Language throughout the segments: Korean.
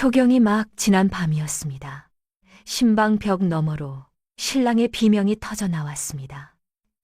초경이 막 지난 밤이었습니다. 신방 벽 너머로 신랑의 비명이 터져 나왔습니다.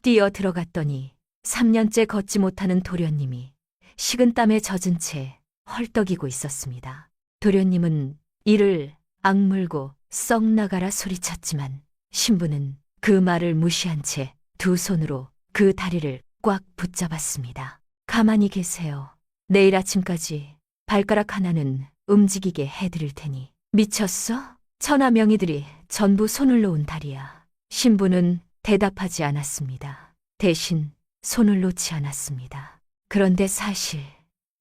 뛰어 들어갔더니 3년째 걷지 못하는 도련님이 식은땀에 젖은 채 헐떡이고 있었습니다. 도련님은 이를 악물고 썩 나가라 소리쳤지만 신부는 그 말을 무시한 채 두 손으로 그 다리를 꽉 붙잡았습니다. 가만히 계세요. 내일 아침까지 발가락 하나는 움직이게 해드릴 테니. 미쳤어? 천하 명의들이 전부 손을 놓은 다리야. 신부는 대답하지 않았습니다. 대신 손을 놓지 않았습니다. 그런데 사실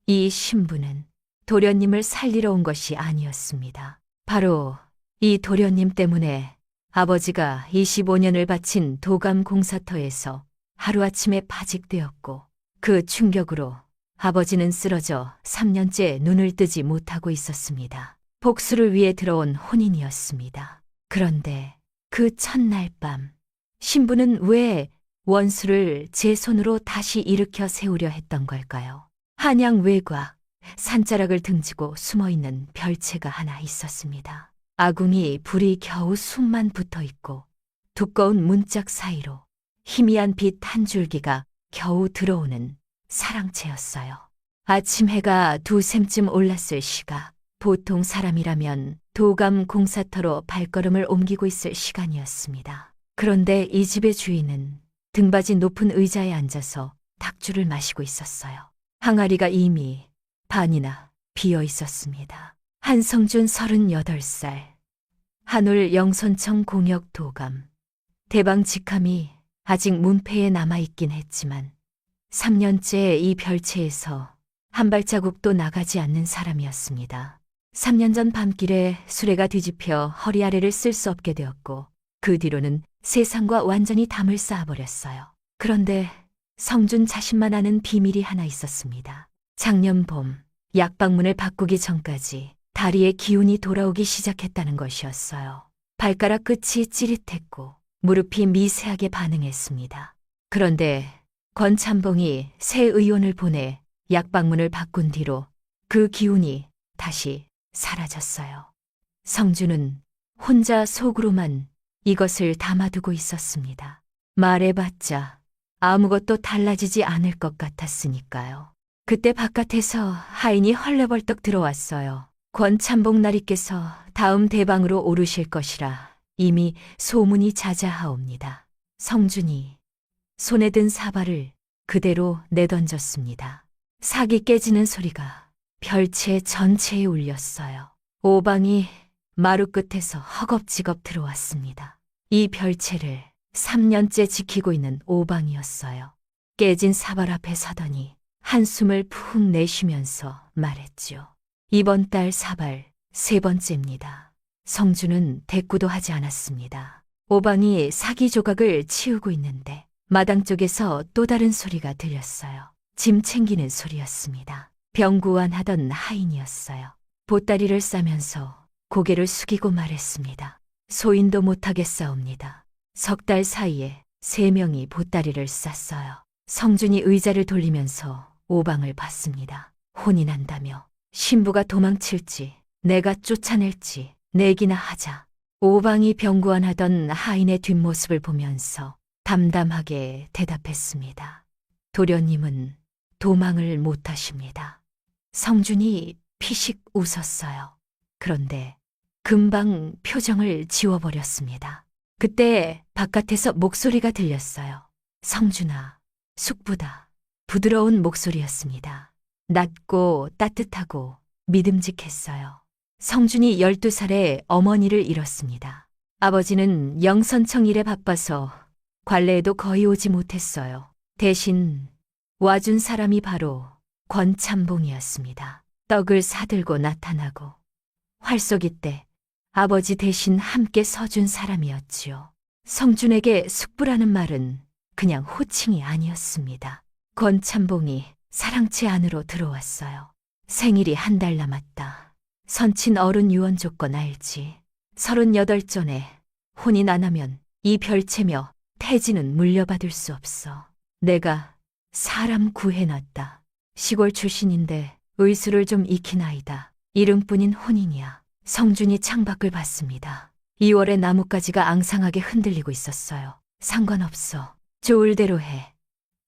이 신부는 도련님을 살리러 온 것이 아니었습니다. 바로 이 도련님 때문에 아버지가 25년을 바친 도감 공사터에서 하루아침에 파직되었고 그 충격으로 아버지는 쓰러져 3년째 눈을 뜨지 못하고 있었습니다. 복수를 위해 들어온 혼인이었습니다. 그런데 그 첫날 밤 신부는 왜 원수를 제 손으로 다시 일으켜 세우려 했던 걸까요? 한양 외곽 산자락을 등지고 숨어있는 별채가 하나 있었습니다. 아궁이 불이 겨우 숨만 붙어 있고 두꺼운 문짝 사이로 희미한 빛 한 줄기가 겨우 들어오는 사랑채였어요. 아침 해가 두샘쯤 올랐을 시각, 보통 사람이라면 도감 공사터로 발걸음을 옮기고 있을 시간이었습니다. 그런데 이 집의 주인은 등받이 높은 의자에 앉아서 닭주를 마시고 있었어요. 항아리가 이미 반이나 비어 있었습니다. 한성준 38살, 한올 영선청 공역 도감, 대방 직함이 아직 문패에 남아있긴 했지만 3년째 이 별채에서 한 발자국도 나가지 않는 사람이었습니다. 3년 전 밤길에 수레가 뒤집혀 허리 아래를 쓸 수 없게 되었고 그 뒤로는 세상과 완전히 담을 쌓아버렸어요. 그런데 성준 자신만 아는 비밀이 하나 있었습니다. 작년 봄 약방문을 바꾸기 전까지 다리에 기운이 돌아오기 시작했다는 것이었어요. 발가락 끝이 찌릿했고 무릎이 미세하게 반응했습니다. 그런데 권참봉이 새 의원을 보내 약방문을 바꾼 뒤로 그 기운이 다시 사라졌어요. 성준은 혼자 속으로만 이것을 담아두고 있었습니다. 말해봤자 아무것도 달라지지 않을 것 같았으니까요. 그때 바깥에서 하인이 헐레벌떡 들어왔어요. 권참봉 나리께서 다음 대방으로 오르실 것이라 이미 소문이 자자하옵니다. 성준이 손에 든 사발을 그대로 내던졌습니다. 사기 깨지는 소리가 별채 전체에 울렸어요. 오방이 마루 끝에서 허겁지겁 들어왔습니다. 이 별채를 3년째 지키고 있는 오방이었어요. 깨진 사발 앞에 서더니 한숨을 푹 내쉬면서 말했지요. 이번 달 사발 3번째입니다. 성준은 대꾸도 하지 않았습니다. 오방이 사기 조각을 치우고 있는데 마당 쪽에서 또 다른 소리가 들렸어요. 짐 챙기는 소리였습니다. 병구안하던 하인이었어요. 보따리를 싸면서 고개를 숙이고 말했습니다. 소인도 못하겠사옵니다. 석 달 사이에 3명이 보따리를 쌌어요. 성준이 의자를 돌리면서 오방을 봤습니다. 혼이 난다며 신부가 도망칠지 내가 쫓아낼지 내기나 하자. 오방이 병구안하던 하인의 뒷모습을 보면서 담담하게 대답했습니다. 도련님은 도망을 못하십니다. 성준이 피식 웃었어요. 그런데 금방 표정을 지워버렸습니다. 그때 바깥에서 목소리가 들렸어요. 성준아, 숙부다. 부드러운 목소리였습니다. 낮고 따뜻하고 믿음직했어요. 성준이 12살에 어머니를 잃었습니다. 아버지는 영선청 일에 바빠서 관례에도 거의 오지 못했어요. 대신 와준 사람이 바로 권참봉이었습니다. 떡을 사들고 나타나고 활쏘기 때 아버지 대신 함께 서준 사람이었지요. 성준에게 숙부라는 말은 그냥 호칭이 아니었습니다. 권참봉이 사랑채 안으로 들어왔어요. 생일이 한 달 남았다. 선친 어른 유언 조건 알지. 38전에 혼인 안 하면 이 별채며 태지는 물려받을 수 없어. 내가 사람 구해놨다. 시골 출신인데 의술을 좀 익힌 아이다. 이름뿐인 혼인이야. 성준이 창밖을 봤습니다. 2월의 나뭇가지가 앙상하게 흔들리고 있었어요. 상관없어. 좋을 대로 해.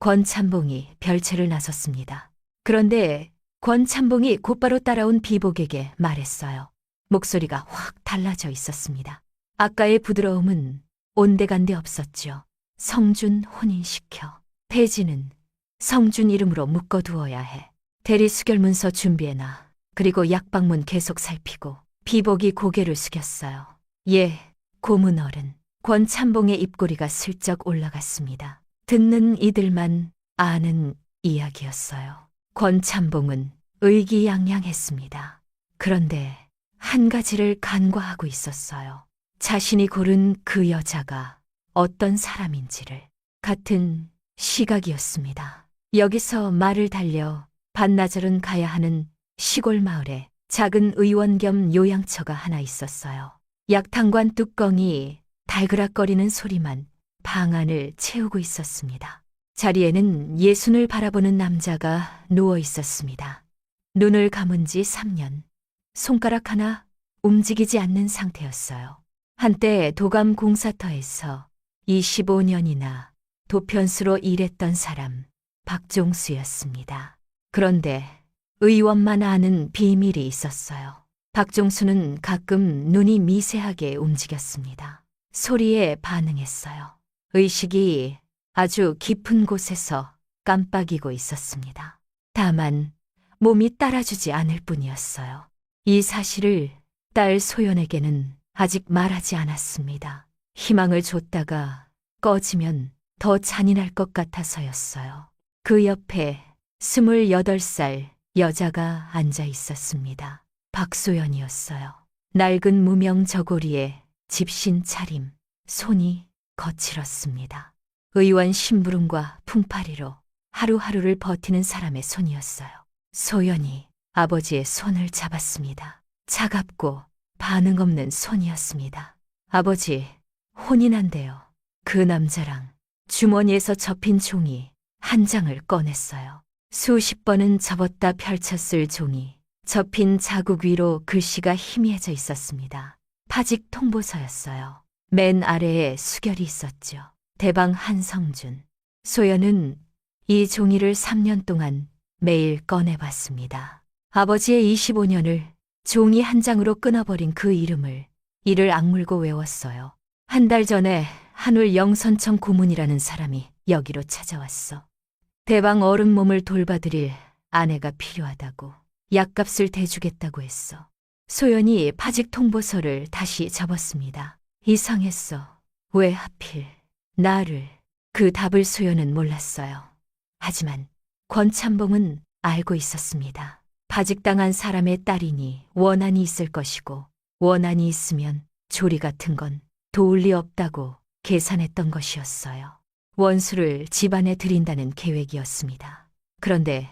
권찬봉이 별채를 나섰습니다. 그런데 권찬봉이 곧바로 따라온 비복에게 말했어요. 목소리가 확 달라져 있었습니다. 아까의 부드러움은 온데간데 없었죠. 성준 혼인시켜. 폐지는 성준 이름으로 묶어두어야 해. 대리 수결 문서 준비해놔. 그리고 약방문 계속 살피고. 비복이 고개를 숙였어요. 예, 고문 어른. 권찬봉의 입꼬리가 슬쩍 올라갔습니다. 듣는 이들만 아는 이야기였어요. 권찬봉은 의기양양했습니다. 그런데 한 가지를 간과하고 있었어요. 자신이 고른 그 여자가 어떤 사람인지를. 같은 시각이었습니다. 여기서 말을 달려 반나절은 가야 하는 시골 마을에 작은 의원 겸 요양처가 하나 있었어요. 약탕관 뚜껑이 달그락거리는 소리만 방 안을 채우고 있었습니다. 자리에는 예순을 바라보는 남자가 누워 있었습니다. 눈을 감은 지 3년. 손가락 하나 움직이지 않는 상태였어요. 한때 도감 공사터에서 25년이나 도편수로 일했던 사람 박종수였습니다. 그런데 의원만 아는 비밀이 있었어요. 박종수는 가끔 눈이 미세하게 움직였습니다. 소리에 반응했어요. 의식이 아주 깊은 곳에서 깜빡이고 있었습니다. 다만 몸이 따라주지 않을 뿐이었어요. 이 사실을 딸 소연에게는 아직 말하지 않았습니다. 희망을 줬다가 꺼지면 더 잔인할 것 같아서였어요. 그 옆에 28살 여자가 앉아 있었습니다. 박소연이었어요. 낡은 무명 저고리에 집신 차림, 손이 거칠었습니다. 의원 심부름과 풍파리로 하루하루를 버티는 사람의 손이었어요. 소연이 아버지의 손을 잡았습니다. 차갑고 반응 없는 손이었습니다. 아버지, 혼인한대요. 그 남자랑. 주머니에서 접힌 종이 한 장을 꺼냈어요. 수십 번은 접었다 펼쳤을 종이 접힌 자국 위로 글씨가 희미해져 있었습니다. 파직 통보서였어요. 맨 아래에 수결이 있었죠. 대방 한성준. 소연은 이 종이를 3년 동안 매일 꺼내봤습니다. 아버지의 25년을 종이 한 장으로 끊어버린 그 이름을 이를 악물고 외웠어요. 한 달 전에 한울 영선청 고문이라는 사람이 여기로 찾아왔어. 대방 어른 몸을 돌봐드릴 아내가 필요하다고. 약값을 대주겠다고 했어. 소연이 파직 통보서를 다시 접었습니다. 이상했어. 왜 하필 나를. 그 답을 소연은 몰랐어요. 하지만 권찬봉은 알고 있었습니다. 파직당한 사람의 딸이니 원한이 있을 것이고 원한이 있으면 조리 같은 건 도울 리 없다고 계산했던 것이었어요. 원수를 집안에 들인다는 계획이었습니다. 그런데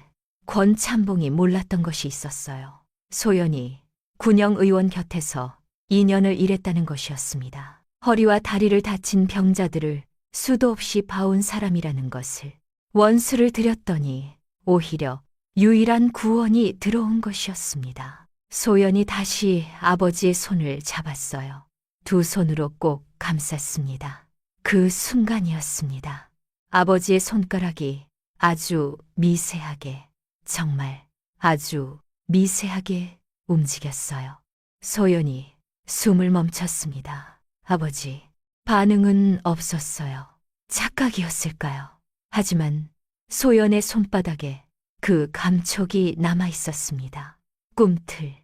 권찬봉이 몰랐던 것이 있었어요. 소연이 군영 의원 곁에서 2년을 일했다는 것이었습니다. 허리와 다리를 다친 병자들을 수도 없이 봐온 사람이라는 것을. 원수를 들였더니 오히려 유일한 구원이 들어온 것이었습니다. 소연이 다시 아버지의 손을 잡았어요. 두 손으로 꼭 감쌌습니다. 그 순간이었습니다. 아버지의 손가락이 아주 미세하게, 정말 아주 미세하게 움직였어요. 소연이 숨을 멈췄습니다. 아버지, 반응은 없었어요. 착각이었을까요? 하지만 소연의 손바닥에 그 감촉이 남아 있었습니다. 꿈틀,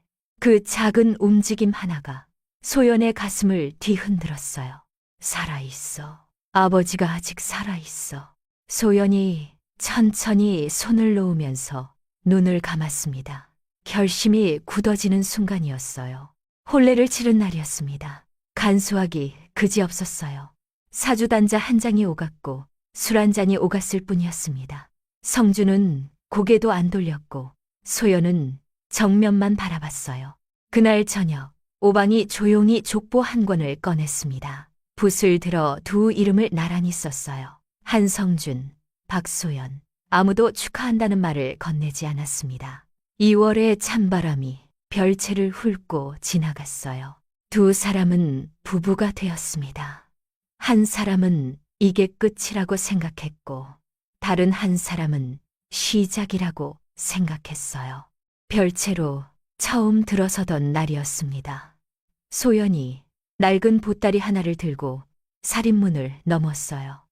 그 작은 움직임 하나가 소연의 가슴을 뒤흔들었어요. 살아있어. 아버지가 아직 살아있어. 소연이 천천히 손을 놓으면서 눈을 감았습니다. 결심이 굳어지는 순간이었어요. 혼례를 치른 날이었습니다. 간수하기 그지없었어요. 사주단자 한 장이 오갔고 술 한 잔이 오갔을 뿐이었습니다. 성준은 고개도 안 돌렸고 소연은 정면만 바라봤어요. 그날 저녁 오방이 조용히 족보 한 권을 꺼냈습니다. 붓을 들어 두 이름을 나란히 썼어요. 한성준, 박소연. 아무도 축하한다는 말을 건네지 않았습니다. 2월의 찬바람이 별채를 훑고 지나갔어요. 두 사람은 부부가 되었습니다. 한 사람은 이게 끝이라고 생각했고, 다른 한 사람은 시작이라고 생각했어요. 별채로 처음 들어서던 날이었습니다. 소연이 낡은 보따리 하나를 들고 살인문을 넘었어요.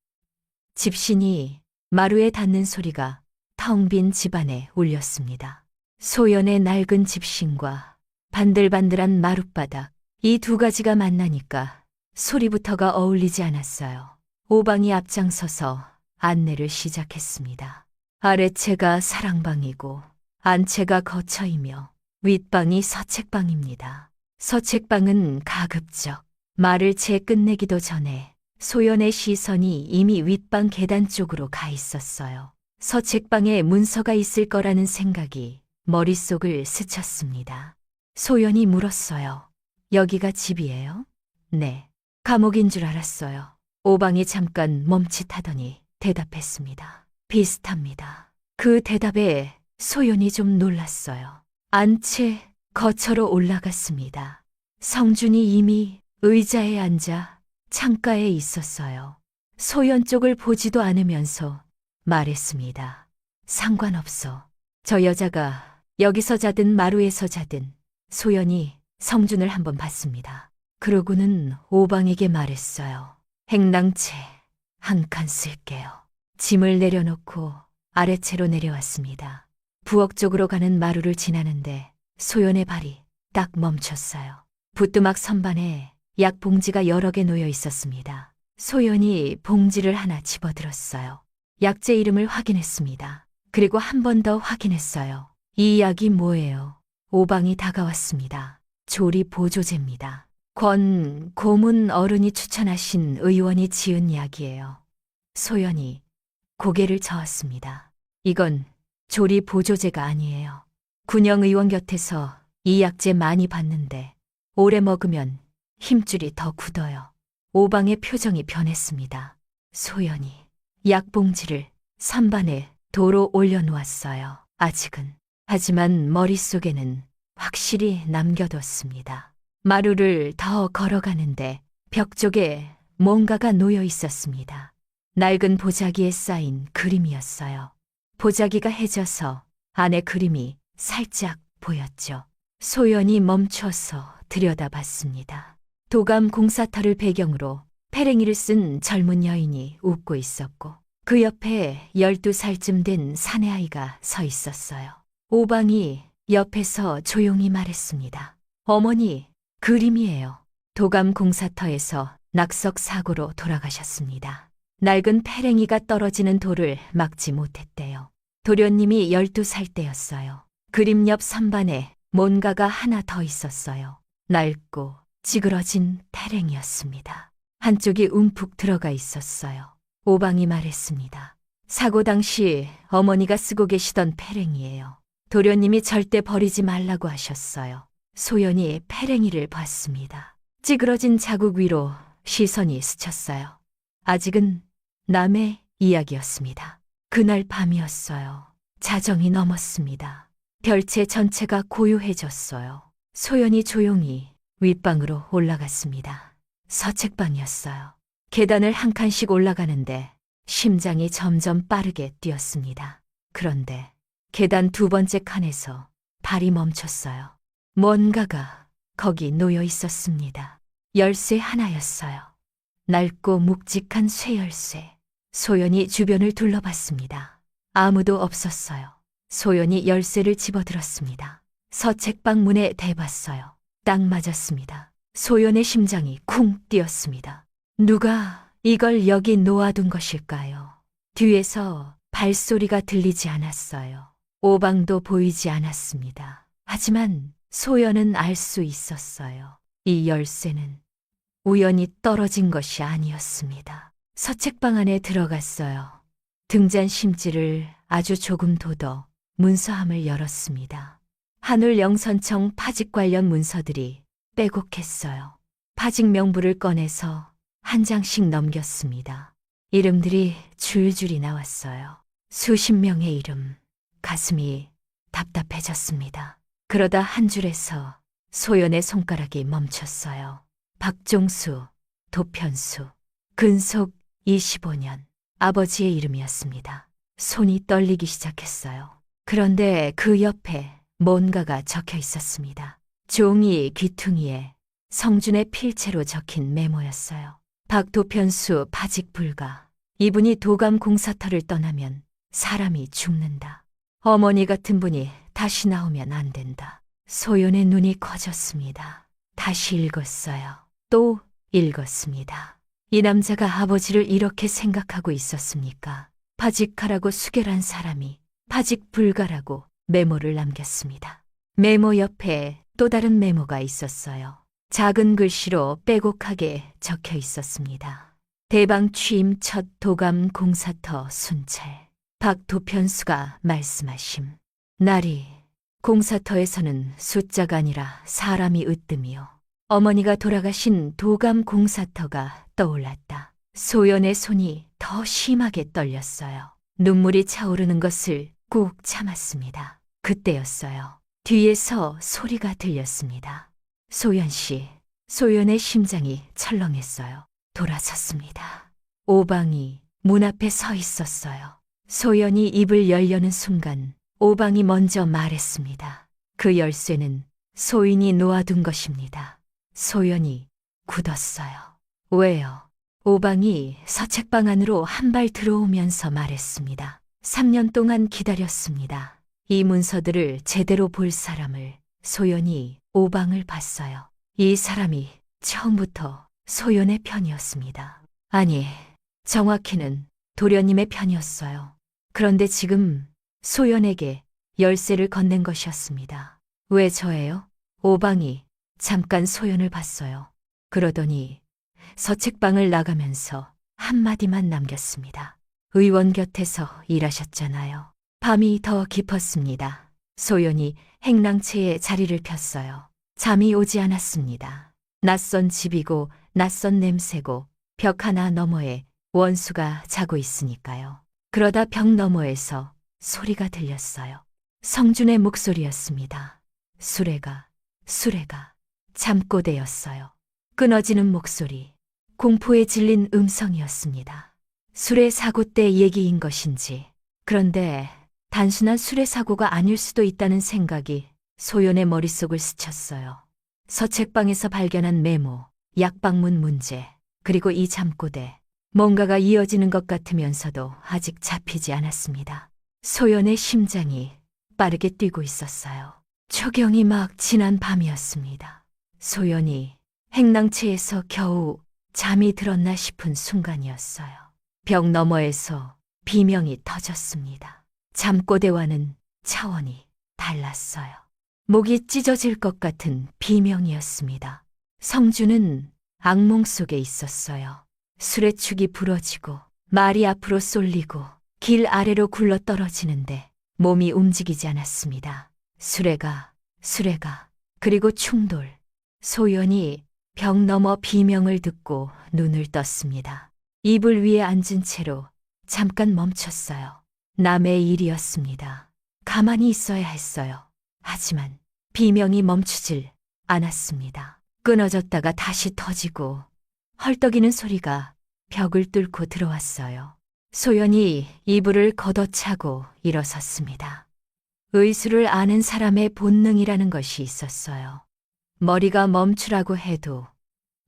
집신이 마루에 닿는 소리가 텅 빈 집안에 울렸습니다. 소연의 낡은 집신과 반들반들한 마룻바닥, 이 두 가지가 만나니까 소리부터가 어울리지 않았어요. 오방이 앞장서서 안내를 시작했습니다. 아래채가 사랑방이고 안채가 거처이며 윗방이 서책방입니다. 서책방은 가급적 말을 채 끝내기도 전에 소연의 시선이 이미 윗방 계단 쪽으로 가 있었어요. 서책방에 문서가 있을 거라는 생각이 머릿속을 스쳤습니다. 소연이 물었어요. 여기가 집이에요? 네. 감옥인 줄 알았어요. 오방이 잠깐 멈칫하더니 대답했습니다. 비슷합니다. 그 대답에 소연이 좀 놀랐어요. 안채 거처로 올라갔습니다. 성준이 이미 의자에 앉아 창가에 있었어요. 소연 쪽을 보지도 않으면서 말했습니다. 상관없어. 저 여자가 여기서 자든 마루에서 자든 소연이 성준을 한번 봤습니다. 그러고는 오방에게 말했어요. 행랑채 한 칸 쓸게요. 짐을 내려놓고 아래채로 내려왔습니다. 부엌 쪽으로 가는 마루를 지나는데 소연의 발이 딱 멈췄어요. 부뚜막 선반에 약 봉지가 여러 개 놓여 있었습니다. 소연이 봉지를 하나 집어들었어요. 약재 이름을 확인했습니다. 그리고 한 번 더 확인했어요. 이 약이 뭐예요? 오방이 다가왔습니다. 조리보조제입니다. 권 고문 어른이 추천하신 의원이 지은 약이에요. 소연이 고개를 저었습니다. 이건 조리보조제가 아니에요. 군영 의원 곁에서 이 약재 많이 봤는데 오래 먹으면 힘줄이 더 굳어요. 오방의 표정이 변했습니다. 소연이 약봉지를 선반에 도로 올려놓았어요. 아직은. 하지만 머릿속에는 확실히 남겨뒀습니다. 마루를 더 걸어가는데 벽 쪽에 뭔가가 놓여 있었습니다. 낡은 보자기에 쌓인 그림이었어요. 보자기가 해져서 안에 그림이 살짝 보였죠. 소연이 멈춰서 들여다봤습니다. 도감 공사터를 배경으로 페랭이를 쓴 젊은 여인이 웃고 있었고 그 옆에 12살쯤 된 사내아이가 서 있었어요. 오방이 옆에서 조용히 말했습니다. 어머니, 그림이에요. 도감 공사터에서 낙석 사고로 돌아가셨습니다. 낡은 페랭이가 떨어지는 돌을 막지 못했대요. 도련님이 12살 때였어요. 그림 옆 선반에 뭔가가 하나 더 있었어요. 낡고 찌그러진 페랭이였습니다. 한쪽이 움푹 들어가 있었어요. 오방이 말했습니다. 사고 당시 어머니가 쓰고 계시던 페랭이에요. 도련님이 절대 버리지 말라고 하셨어요. 소연이 페랭이를 봤습니다. 찌그러진 자국 위로 시선이 스쳤어요. 아직은 남의 이야기였습니다. 그날 밤이었어요. 자정이 넘었습니다. 별채 전체가 고요해졌어요. 소연이 조용히 윗방으로 올라갔습니다. 서책방이었어요. 계단을 한 칸씩 올라가는데 심장이 점점 빠르게 뛰었습니다. 그런데 계단 두 번째 칸에서 발이 멈췄어요. 뭔가가 거기 놓여 있었습니다. 열쇠 하나였어요. 낡고 묵직한 쇠열쇠. 소연이 주변을 둘러봤습니다. 아무도 없었어요. 소연이 열쇠를 집어들었습니다. 서책방 문에 대봤어요. 딱 맞았습니다. 소연의 심장이 쿵 뛰었습니다. 누가 이걸 여기 놓아둔 것일까요? 뒤에서 발소리가 들리지 않았어요. 오방도 보이지 않았습니다. 하지만 소연은 알 수 있었어요. 이 열쇠는 우연히 떨어진 것이 아니었습니다. 서책방 안에 들어갔어요. 등잔 심지를 아주 조금 돋워 문서함을 열었습니다. 한울 영선청 파직 관련 문서들이 빼곡했어요. 파직 명부를 꺼내서 한 장씩 넘겼습니다. 이름들이 줄줄이 나왔어요. 수십 명의 이름. 가슴이 답답해졌습니다. 그러다 한 줄에서 소연의 손가락이 멈췄어요. 박종수, 도편수, 근속 25년. 아버지의 이름이었습니다. 손이 떨리기 시작했어요. 그런데 그 옆에 뭔가가 적혀 있었습니다. 종이 귀퉁이에 성준의 필체로 적힌 메모였어요. 박도편수 파직 불가. 이분이 도감 공사터를 떠나면 사람이 죽는다. 어머니 같은 분이 다시 나오면 안 된다. 소연의 눈이 커졌습니다. 다시 읽었어요. 또 읽었습니다. 이 남자가 아버지를 이렇게 생각하고 있었습니까? 파직하라고 수결한 사람이 파직 불가라고 메모를 남겼습니다. 메모 옆에 또 다른 메모가 있었어요. 작은 글씨로 빼곡하게 적혀 있었습니다. 대방 취임 첫 도감 공사터 순찰. 박도편수가 말씀하심. 날이 공사터에서는 숫자가 아니라 사람이 으뜸이요. 어머니가 돌아가신 도감 공사터가 떠올랐다. 소연의 손이 더 심하게 떨렸어요. 눈물이 차오르는 것을 꾹 참았습니다. 그때였어요. 뒤에서 소리가 들렸습니다. 소연 씨. 소연의 심장이 철렁했어요. 돌아섰습니다. 오방이 문 앞에 서 있었어요. 소연이 입을 열려는 순간 오방이 먼저 말했습니다. 그 열쇠는 소인이 놓아둔 것입니다. 소연이 굳었어요. 왜요? 오방이 서책방 안으로 한 발 들어오면서 말했습니다. 3년 동안 기다렸습니다. 이 문서들을 제대로 볼 사람을. 소연이 오방을 봤어요. 이 사람이 처음부터 소연의 편이었습니다. 아니, 정확히는 도련님의 편이었어요. 그런데 지금 소연에게 열쇠를 건넨 것이었습니다. 왜 저예요? 오방이 잠깐 소연을 봤어요. 그러더니 서책방을 나가면서 한마디만 남겼습니다. 의원 곁에서 일하셨잖아요. 밤이 더 깊었습니다. 소연이 행랑채에 자리를 폈어요. 잠이 오지 않았습니다. 낯선 집이고 낯선 냄새고 벽 하나 너머에 원수가 자고 있으니까요. 그러다 벽 너머에서 소리가 들렸어요. 성준의 목소리였습니다. 수레가 잠꼬대였어요. 끊어지는 목소리, 공포에 질린 음성이었습니다. 수레 사고 때 얘기인 것인지, 그런데 단순한 수레 사고가 아닐 수도 있다는 생각이 소연의 머릿속을 스쳤어요. 서책방에서 발견한 메모, 약방문 문제, 그리고 이 잠꼬대, 뭔가가 이어지는 것 같으면서도 아직 잡히지 않았습니다. 소연의 심장이 빠르게 뛰고 있었어요. 초경이 막 지난 밤이었습니다. 소연이 행랑채에서 겨우 잠이 들었나 싶은 순간이었어요. 벽 너머에서 비명이 터졌습니다. 잠꼬대와는 차원이 달랐어요. 목이 찢어질 것 같은 비명이었습니다. 성준은 악몽 속에 있었어요. 수레축이 부러지고 말이 앞으로 쏠리고 길 아래로 굴러 떨어지는데 몸이 움직이지 않았습니다. 수레가, 그리고 충돌. 소연이 벽 너머 비명을 듣고 눈을 떴습니다. 이불 위에 앉은 채로 잠깐 멈췄어요. 남의 일이었습니다. 가만히 있어야 했어요. 하지만 비명이 멈추질 않았습니다. 끊어졌다가 다시 터지고 헐떡이는 소리가 벽을 뚫고 들어왔어요. 소연이 이불을 걷어차고 일어섰습니다. 의수를 아는 사람의 본능이라는 것이 있었어요. 머리가 멈추라고 해도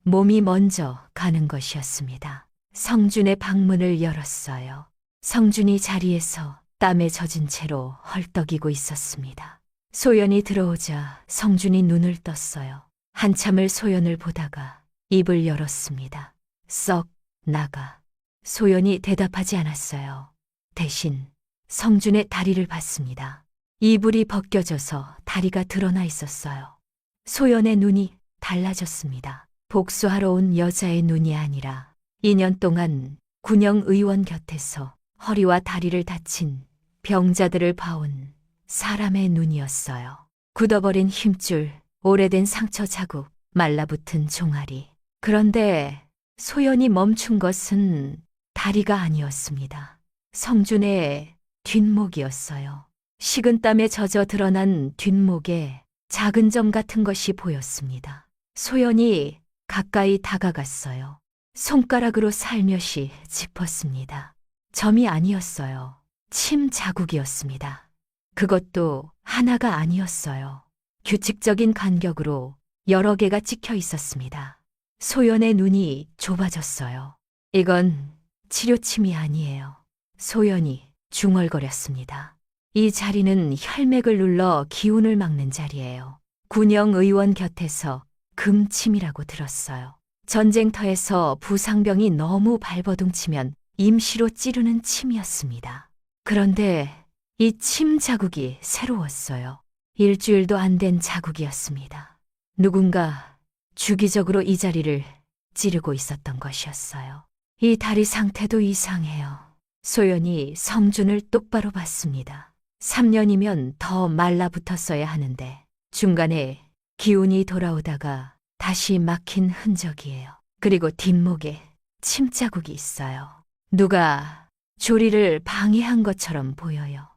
몸이 먼저 가는 것이었습니다. 성준의 방문을 열었어요. 성준이 자리에서 땀에 젖은 채로 헐떡이고 있었습니다. 소연이 들어오자 성준이 눈을 떴어요. 한참을 소연을 보다가 입을 열었습니다. 썩 나가. 소연이 대답하지 않았어요. 대신 성준의 다리를 봤습니다. 이불이 벗겨져서 다리가 드러나 있었어요. 소연의 눈이 달라졌습니다. 복수하러 온 여자의 눈이 아니라 2년 동안 군영 의원 곁에서 허리와 다리를 다친 병자들을 봐온 사람의 눈이었어요. 굳어버린 힘줄, 오래된 상처 자국, 말라붙은 종아리. 그런데 소연이 멈춘 것은 다리가 아니었습니다. 성준의 뒷목이었어요. 식은 땀에 젖어 드러난 뒷목에 작은 점 같은 것이 보였습니다. 소연이 가까이 다가갔어요. 손가락으로 살며시 짚었습니다. 점이 아니었어요. 침 자국이었습니다. 그것도 하나가 아니었어요. 규칙적인 간격으로 여러 개가 찍혀 있었습니다. 소연의 눈이 좁아졌어요. 이건 치료침이 아니에요. 소연이 중얼거렸습니다. 이 자리는 혈맥을 눌러 기운을 막는 자리예요. 군영 의원 곁에서 금침이라고 들었어요. 전쟁터에서 부상병이 너무 발버둥치면 임시로 찌르는 침이었습니다. 그런데 이 침 자국이 새로웠어요. 일주일도 안 된 자국이었습니다. 누군가 주기적으로 이 자리를 찌르고 있었던 것이었어요. 이 다리 상태도 이상해요. 소연이 성준을 똑바로 봤습니다. 3년이면 더 말라붙었어야 하는데 중간에 기운이 돌아오다가 다시 막힌 흔적이에요. 그리고 뒷목에 침자국이 있어요. 누가 조리를 방해한 것처럼 보여요.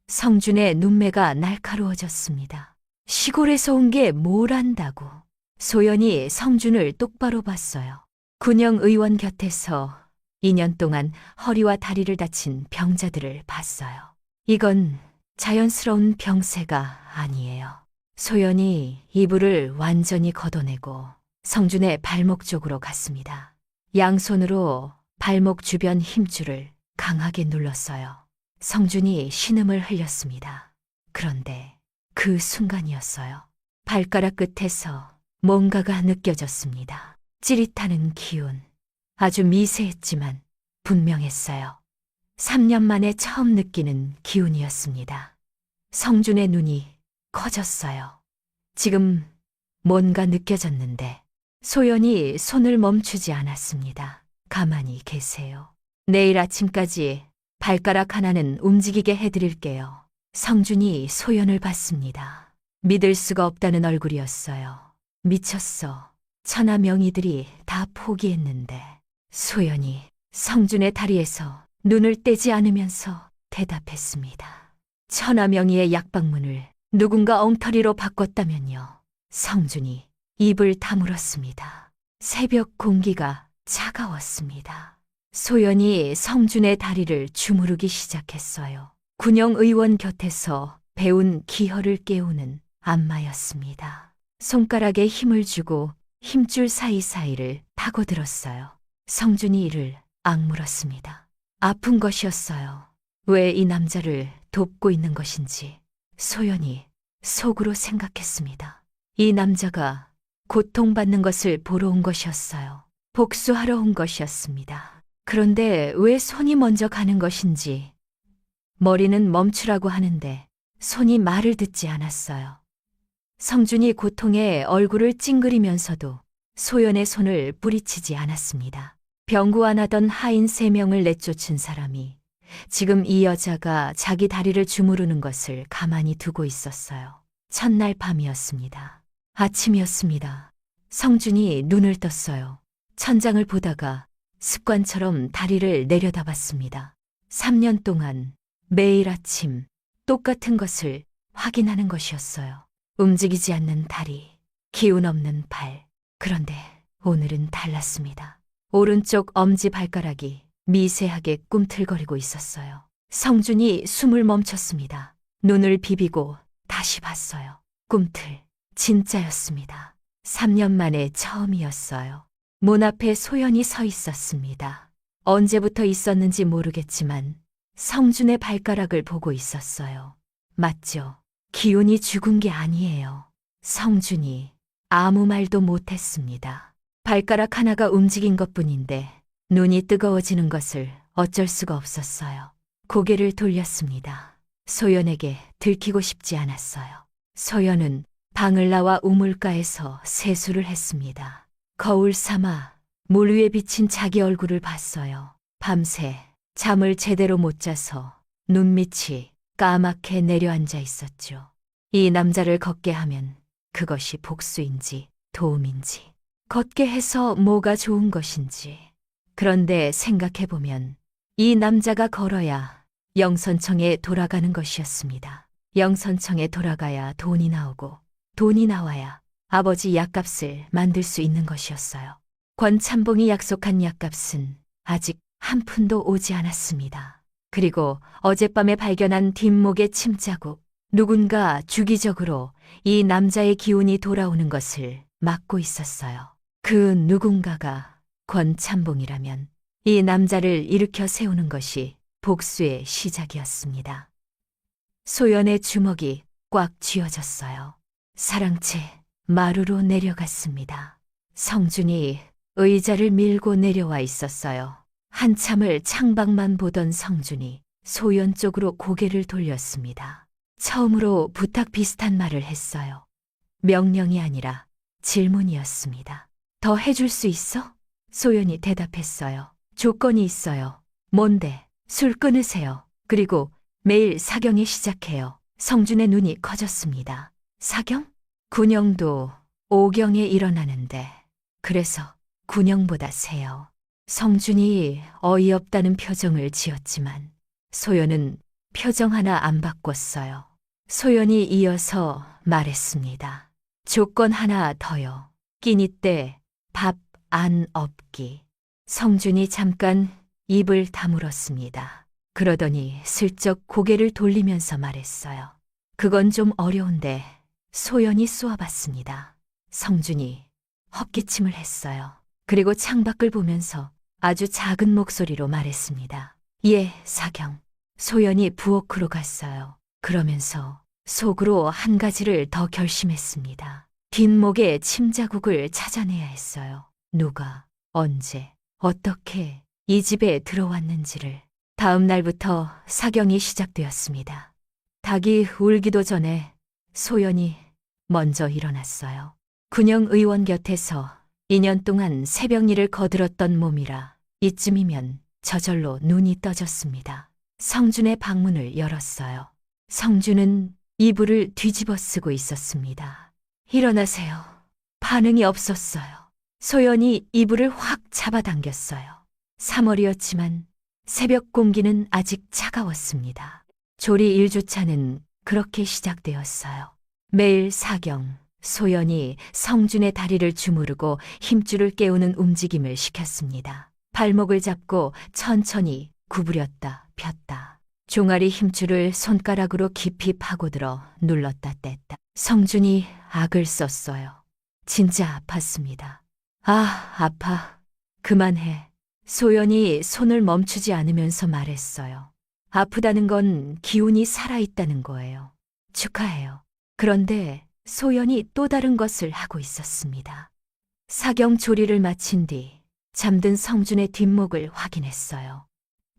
성준의 눈매가 날카로워졌습니다. 시골에서 온 게 뭘 안다고. 소연이 성준을 똑바로 봤어요. 군영 의원 곁에서 2년 동안 허리와 다리를 다친 병자들을 봤어요. 이건 자연스러운 병세가 아니에요. 소연이 이불을 완전히 걷어내고 성준의 발목 쪽으로 갔습니다. 양손으로 발목 주변 힘줄을 강하게 눌렀어요. 성준이 신음을 흘렸습니다. 그런데 그 순간이었어요. 발가락 끝에서 뭔가가 느껴졌습니다. 찌릿하는 기운. 아주 미세했지만 분명했어요. 3년 만에 처음 느끼는 기운이었습니다. 성준의 눈이 커졌어요. 지금 뭔가 느껴졌는데 소연이 손을 멈추지 않았습니다. 가만히 계세요. 내일 아침까지 발가락 하나는 움직이게 해드릴게요. 성준이 소연을 봤습니다. 믿을 수가 없다는 얼굴이었어요. 미쳤어. 천하 명의들이 다 포기했는데. 소연이 성준의 다리에서 눈을 떼지 않으면서 대답했습니다. 천하 명의의 약방문을 누군가 엉터리로 바꿨다면요. 성준이 입을 다물었습니다. 새벽 공기가 차가웠습니다. 소연이 성준의 다리를 주무르기 시작했어요. 군영 의원 곁에서 배운 기혈을 깨우는 안마였습니다. 손가락에 힘을 주고 힘줄 사이사이를 파고들었어요. 성준이 이를 악물었습니다. 아픈 것이었어요. 왜 이 남자를 돕고 있는 것인지 소연이 속으로 생각했습니다. 이 남자가 고통받는 것을 보러 온 것이었어요. 복수하러 온 것이었습니다. 그런데 왜 손이 먼저 가는 것인지 머리는 멈추라고 하는데 손이 말을 듣지 않았어요. 성준이 고통에 얼굴을 찡그리면서도 소연의 손을 뿌리치지 않았습니다. 병구안하던 하인 3명을 내쫓은 사람이 지금 이 여자가 자기 다리를 주무르는 것을 가만히 두고 있었어요. 첫날 밤이었습니다. 아침이었습니다. 성준이 눈을 떴어요. 천장을 보다가 습관처럼 다리를 내려다봤습니다. 3년 동안 매일 아침 똑같은 것을 확인하는 것이었어요. 움직이지 않는 다리, 기운 없는 발. 그런데 오늘은 달랐습니다. 오른쪽 엄지 발가락이 미세하게 꿈틀거리고 있었어요. 성준이 숨을 멈췄습니다. 눈을 비비고 다시 봤어요. 꿈틀, 진짜였습니다. 3년 만에 처음이었어요. 문 앞에 소연이 서 있었습니다. 언제부터 있었는지 모르겠지만 성준의 발가락을 보고 있었어요. 맞죠? 기운이 죽은 게 아니에요. 성준이 아무 말도 못했습니다. 발가락 하나가 움직인 것뿐인데 눈이 뜨거워지는 것을 어쩔 수가 없었어요. 고개를 돌렸습니다. 소연에게 들키고 싶지 않았어요. 소연은 방을 나와 우물가에서 세수를 했습니다. 거울 삼아 물 위에 비친 자기 얼굴을 봤어요. 밤새 잠을 제대로 못 자서 눈밑이 까맣게 내려앉아 있었죠. 이 남자를 걷게 하면 그것이 복수인지 도움인지, 걷게 해서 뭐가 좋은 것인지. 그런데 생각해보면 이 남자가 걸어야 영선청에 돌아가는 것이었습니다. 영선청에 돌아가야 돈이 나오고 돈이 나와야 아버지 약값을 만들 수 있는 것이었어요. 권찬봉이 약속한 약값은 아직 한 푼도 오지 않았습니다. 그리고 어젯밤에 발견한 뒷목의 침자국, 누군가 주기적으로 이 남자의 기운이 돌아오는 것을 막고 있었어요. 그 누군가가 권찬봉이라면 이 남자를 일으켜 세우는 것이 복수의 시작이었습니다. 소연의 주먹이 꽉 쥐어졌어요. 사랑채 마루로 내려갔습니다. 성준이 의자를 밀고 내려와 있었어요. 한참을 창밖만 보던 성준이 소연 쪽으로 고개를 돌렸습니다. 처음으로 부탁 비슷한 말을 했어요. 명령이 아니라 질문이었습니다. 더 해줄 수 있어? 소연이 대답했어요. 조건이 있어요. 뭔데? 술 끊으세요. 그리고 매일 사경에 시작해요. 성준의 눈이 커졌습니다. 사경? 군영도 오경에 일어나는데 그래서 군영보다 세요. 성준이 어이없다는 표정을 지었지만 소연은 표정 하나 안 바꿨어요. 소연이 이어서 말했습니다. 조건 하나 더요. 끼니 때 밥 안 없기. 성준이 잠깐 입을 다물었습니다. 그러더니 슬쩍 고개를 돌리면서 말했어요. 그건 좀 어려운데. 소연이 쏘아봤습니다. 성준이 헛기침을 했어요. 그리고 창밖을 보면서 아주 작은 목소리로 말했습니다. 예, 사경. 소연이 부엌으로 갔어요. 그러면서 속으로 한 가지를 더 결심했습니다. 뒷목에 침자국을 찾아내야 했어요. 누가, 언제, 어떻게 이 집에 들어왔는지를. 다음 날부터 사경이 시작되었습니다. 닭이 울기도 전에 소연이 먼저 일어났어요. 군영 의원 곁에서 2년 동안 새벽 일을 거들었던 몸이라 이쯤이면 저절로 눈이 떠졌습니다. 성준의 방문을 열었어요. 성준은 이불을 뒤집어 쓰고 있었습니다. 일어나세요. 반응이 없었어요. 소연이 이불을 확 잡아당겼어요. 3월이었지만 새벽 공기는 아직 차가웠습니다. 조리 1주차는 그렇게 시작되었어요. 매일 사경, 소연이 성준의 다리를 주무르고 힘줄을 깨우는 움직임을 시켰습니다. 발목을 잡고 천천히 구부렸다 폈다. 종아리 힘줄을 손가락으로 깊이 파고들어 눌렀다 뗐다. 성준이 악을 썼어요. 진짜 아팠습니다. 아, 아파. 그만해. 소연이 손을 멈추지 않으면서 말했어요. 아프다는 건 기운이 살아있다는 거예요. 축하해요. 그런데 소연이 또 다른 것을 하고 있었습니다. 사경 조리를 마친 뒤 잠든 성준의 뒷목을 확인했어요.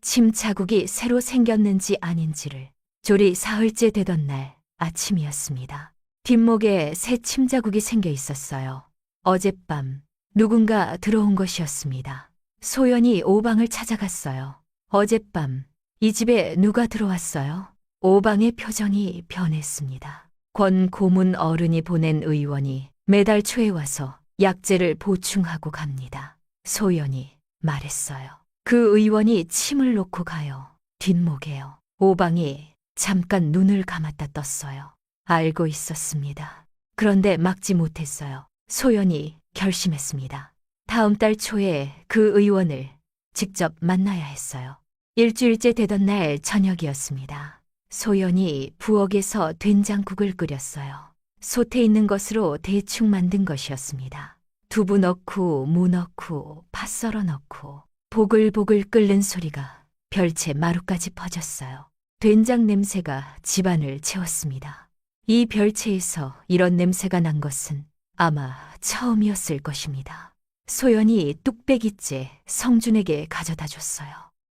침 자국이 새로 생겼는지 아닌지를. 조리 사흘째 되던 날 아침이었습니다. 뒷목에 새 침 자국이 생겨 있었어요. 어젯밤 누군가 들어온 것이었습니다. 소연이 오방을 찾아갔어요. 어젯밤 이 집에 누가 들어왔어요? 오방의 표정이 변했습니다. 권 고문 어른이 보낸 의원이 매달 초에 와서 약재를 보충하고 갑니다. 소연이 말했어요. 그 의원이 침을 놓고 가요. 뒷목에요. 오방이 잠깐 눈을 감았다 떴어요. 알고 있었습니다. 그런데 막지 못했어요. 소연이 결심했습니다. 다음 달 초에 그 의원을 직접 만나야 했어요. 일주일째 되던 날 저녁이었습니다. 소연이 부엌에서 된장국을 끓였어요. 솥에 있는 것으로 대충 만든 것이었습니다. 두부 넣고 무 넣고 파 썰어 넣고 보글보글 끓는 소리가 별채 마루까지 퍼졌어요. 된장 냄새가 집안을 채웠습니다. 이 별채에서 이런 냄새가 난 것은 아마 처음이었을 것입니다. 소연이 뚝배기째 성준에게 가져다 줬어요.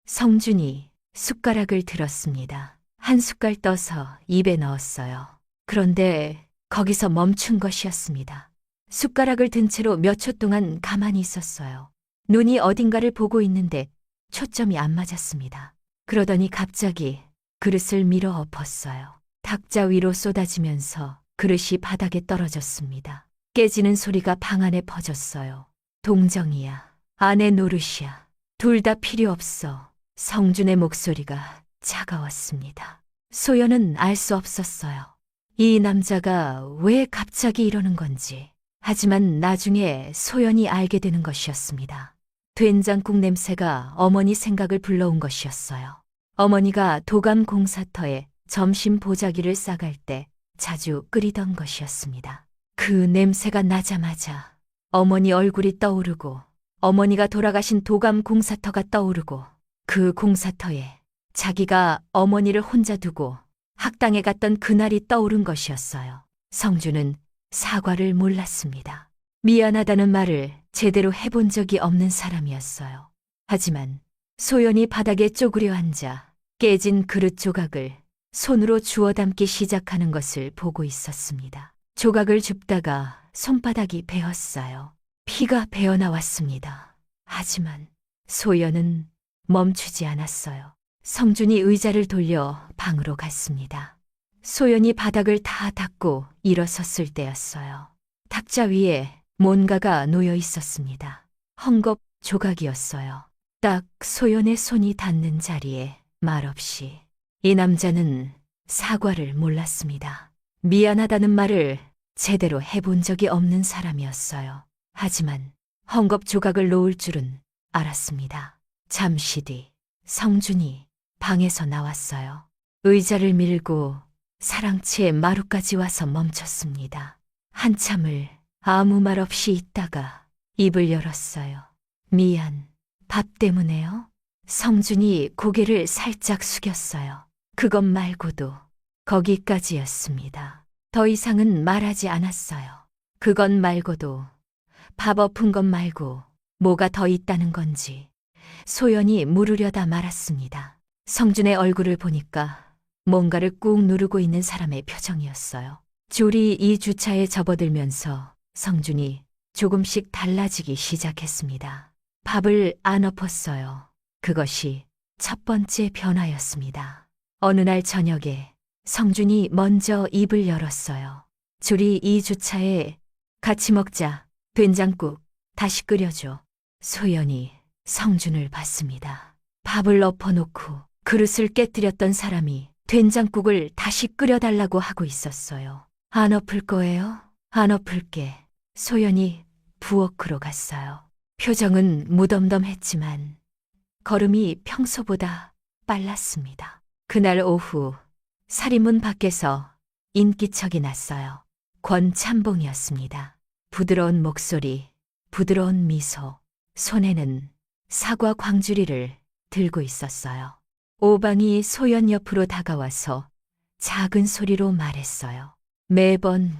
성준이 숟가락을 들었습니다. 한 숟갈 떠서 입에 넣었어요. 그런데 거기서 멈춘 것이었습니다. 숟가락을 든 채로 몇 초 동안 가만히 있었어요. 눈이 어딘가를 보고 있는데 초점이 안 맞았습니다. 그러더니 갑자기 그릇을 밀어 엎었어요. 탁자 위로 쏟아지면서 그릇이 바닥에 떨어졌습니다. 깨지는 소리가 방 안에 퍼졌어요. 동정이야, 아내 노릇이야, 둘 다 필요 없어. 성준의 목소리가 차가웠습니다. 소연은 알 수 없었어요. 이 남자가 왜 갑자기 이러는 건지. 하지만 나중에 소연이 알게 되는 것이었습니다. 된장국 냄새가 어머니 생각을 불러온 것이었어요. 어머니가 도감 공사터에 점심 보자기를 싸갈 때 자주 끓이던 것이었습니다. 그 냄새가 나자마자 어머니 얼굴이 떠오르고 어머니가 돌아가신 도감 공사터가 떠오르고 그 공사터에 자기가 어머니를 혼자 두고 학당에 갔던 그날이 떠오른 것이었어요. 성주는 사과를 몰랐습니다. 미안하다는 말을 제대로 해본 적이 없는 사람이었어요. 하지만 소연이 바닥에 쪼그려 앉아 깨진 그릇 조각을 손으로 주워 담기 시작하는 것을 보고 있었습니다. 조각을 줍다가 손바닥이 베었어요. 피가 배어나왔습니다. 하지만 소연은 멈추지 않았어요. 성준이 의자를 돌려 방으로 갔습니다. 소연이 바닥을 다 닦고 일어섰을 때였어요. 탁자 위에 뭔가가 놓여 있었습니다. 헝겊 조각이었어요. 딱 소연의 손이 닿는 자리에 말없이. 이 남자는 사과를 몰랐습니다. 미안하다는 말을 제대로 해본 적이 없는 사람이었어요. 하지만 헝겊 조각을 놓을 줄은 알았습니다. 잠시 뒤 성준이 방에서 나왔어요. 의자를 밀고 사랑채 마루까지 와서 멈췄습니다. 한참을 아무 말 없이 있다가 입을 열었어요. 미안, 밥 때문에요? 성준이 고개를 살짝 숙였어요. 그것 말고도 거기까지였습니다. 더 이상은 말하지 않았어요. 그것 말고도 밥 엎은 것 말고 뭐가 더 있다는 건지 소연이 물으려다 말았습니다. 성준의 얼굴을 보니까 뭔가를 꾹 누르고 있는 사람의 표정이었어요. 줄이 이 주차에 접어들면서 성준이 조금씩 달라지기 시작했습니다. 밥을 안 엎었어요. 그것이 첫 번째 변화였습니다. 어느 날 저녁에 성준이 먼저 입을 열었어요. 줄이 이 주차에 같이 먹자. 된장국 다시 끓여줘. 소연이 성준을 봤습니다. 밥을 엎어놓고 그릇을 깨뜨렸던 사람이 된장국을 다시 끓여달라고 하고 있었어요. 안 엎을 거예요? 안 엎을게. 소연이 부엌으로 갔어요. 표정은 무덤덤했지만 걸음이 평소보다 빨랐습니다. 그날 오후 사리문 밖에서 인기척이 났어요. 권찬봉이었습니다. 부드러운 목소리, 부드러운 미소, 손에는 사과 광주리를 들고 있었어요. 오방이 소연 옆으로 다가와서 작은 소리로 말했어요. 매번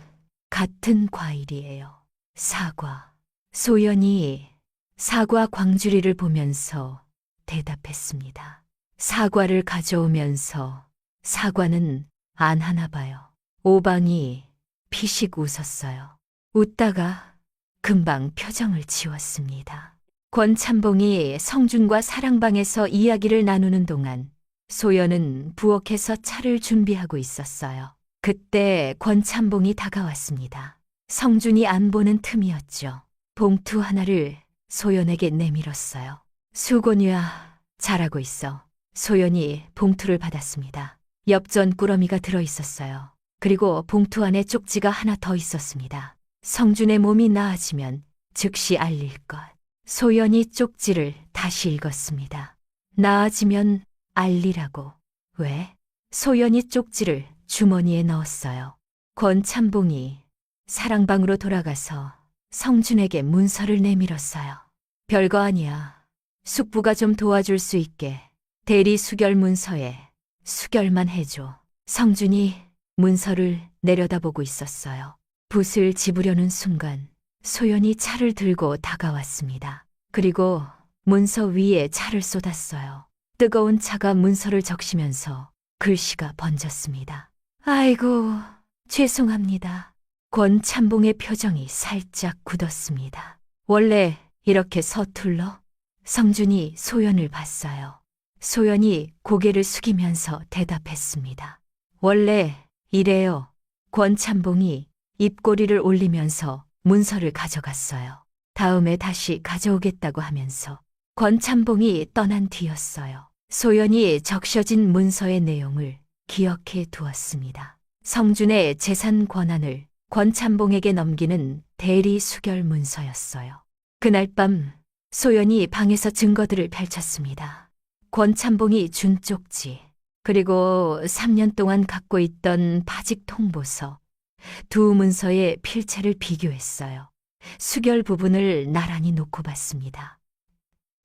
같은 과일이에요. 사과. 소연이 사과 광주리를 보면서 대답했습니다. 사과를 가져오면서 사과는 안 하나 봐요. 오방이 피식 웃었어요. 웃다가 금방 표정을 지웠습니다. 권찬봉이 성준과 사랑방에서 이야기를 나누는 동안 소연은 부엌에서 차를 준비하고 있었어요. 그때 권찬봉이 다가왔습니다. 성준이 안 보는 틈이었죠. 봉투 하나를 소연에게 내밀었어요. 수고녀야, 잘하고 있어. 소연이 봉투를 받았습니다. 엽전 꾸러미가 들어있었어요. 그리고 봉투 안에 쪽지가 하나 더 있었습니다. 성준의 몸이 나아지면 즉시 알릴 것. 소연이 쪽지를 다시 읽었습니다. 나아지면 알리라고. 왜? 소연이 쪽지를 주머니에 넣었어요. 권찬봉이 사랑방으로 돌아가서 성준에게 문서를 내밀었어요. 별거 아니야. 숙부가 좀 도와줄 수 있게 대리 수결 문서에 수결만 해줘. 성준이 문서를 내려다보고 있었어요. 붓을 집으려는 순간 소연이 차를 들고 다가왔습니다. 그리고 문서 위에 차를 쏟았어요. 뜨거운 차가 문서를 적시면서 글씨가 번졌습니다. 아이고, 죄송합니다. 권찬봉의 표정이 살짝 굳었습니다. 원래 이렇게 서툴러? 성준이 소연을 봤어요. 소연이 고개를 숙이면서 대답했습니다. 원래 이래요. 권찬봉이 입꼬리를 올리면서 문서를 가져갔어요. 다음에 다시 가져오겠다고 하면서 권찬봉이 떠난 뒤였어요. 소연이 적셔진 문서의 내용을 기억해 두었습니다. 성준의 재산 권한을 권찬봉에게 넘기는 대리 수결 문서였어요. 그날 밤 소연이 방에서 증거들을 펼쳤습니다. 권찬봉이 준 쪽지, 그리고 3년 동안 갖고 있던 파직 통보서, 두 문서의 필체를 비교했어요. 수결 부분을 나란히 놓고 봤습니다.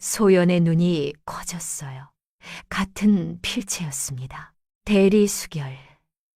소연의 눈이 커졌어요. 같은 필체였습니다. 대리 수결,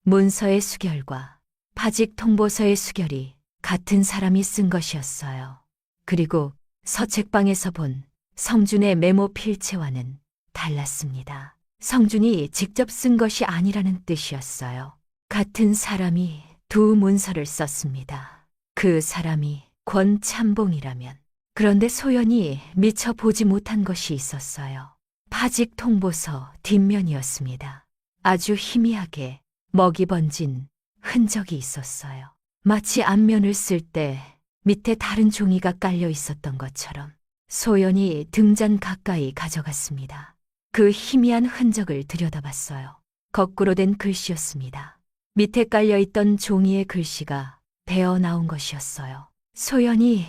문서의 수결과 파직 통보서의 수결이 같은 사람이 쓴 것이었어요. 그리고 서책방에서 본 성준의 메모 필체와는 달랐습니다. 성준이 직접 쓴 것이 아니라는 뜻이었어요. 같은 사람이 두 문서를 썼습니다. 그 사람이 권찬봉이라면. 그런데 소연이 미처 보지 못한 것이 있었어요. 파직 통보서 뒷면이었습니다. 아주 희미하게 먹이 번진 흔적이 있었어요. 마치 앞면을 쓸 때 밑에 다른 종이가 깔려 있었던 것처럼. 소연이 등잔 가까이 가져갔습니다. 그 희미한 흔적을 들여다봤어요. 거꾸로 된 글씨였습니다. 밑에 깔려있던 종이의 글씨가 베어 나온 것이었어요. 소연이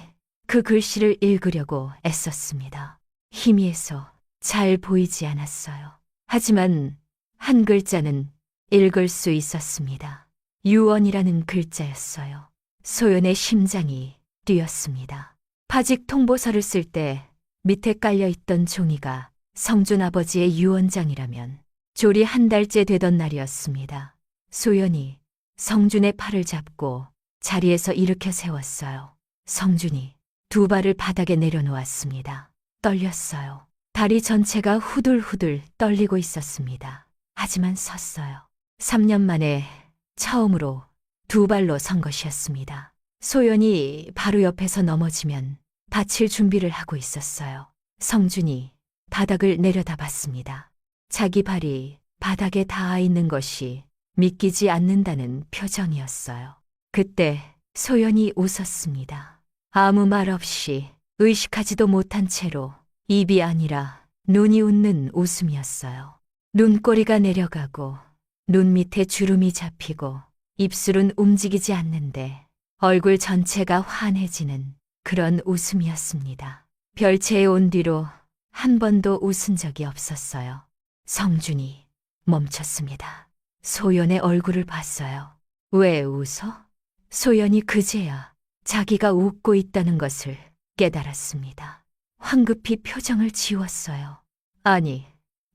그 글씨를 읽으려고 애썼습니다. 희미해서 잘 보이지 않았어요. 하지만 한 글자는 읽을 수 있었습니다. 유언이라는 글자였어요. 소연의 심장이 뛰었습니다. 파직 통보서를 쓸 때 밑에 깔려있던 종이가 성준 아버지의 유언장이라면 조리 한 달째 되던 날이었습니다. 소연이 성준의 팔을 잡고 자리에서 일으켜 세웠어요. 성준이 두 발을 바닥에 내려놓았습니다. 떨렸어요. 다리 전체가 후들후들 떨리고 있었습니다. 하지만 섰어요. 3년 만에 처음으로 두 발로 선 것이었습니다. 소연이 바로 옆에서 넘어지면 다칠 준비를 하고 있었어요. 성준이 바닥을 내려다봤습니다. 자기 발이 바닥에 닿아 있는 것이 믿기지 않는다는 표정이었어요. 그때 소연이 웃었습니다. 아무 말 없이 의식하지도 못한 채로 입이 아니라 눈이 웃는 웃음이었어요. 눈꼬리가 내려가고 눈 밑에 주름이 잡히고 입술은 움직이지 않는데 얼굴 전체가 환해지는 그런 웃음이었습니다. 별채에 온 뒤로 한 번도 웃은 적이 없었어요. 성준이 멈췄습니다. 소연의 얼굴을 봤어요. 왜 웃어? 소연이 그제야 자기가 웃고 있다는 것을 깨달았습니다. 황급히 표정을 지웠어요. 아니,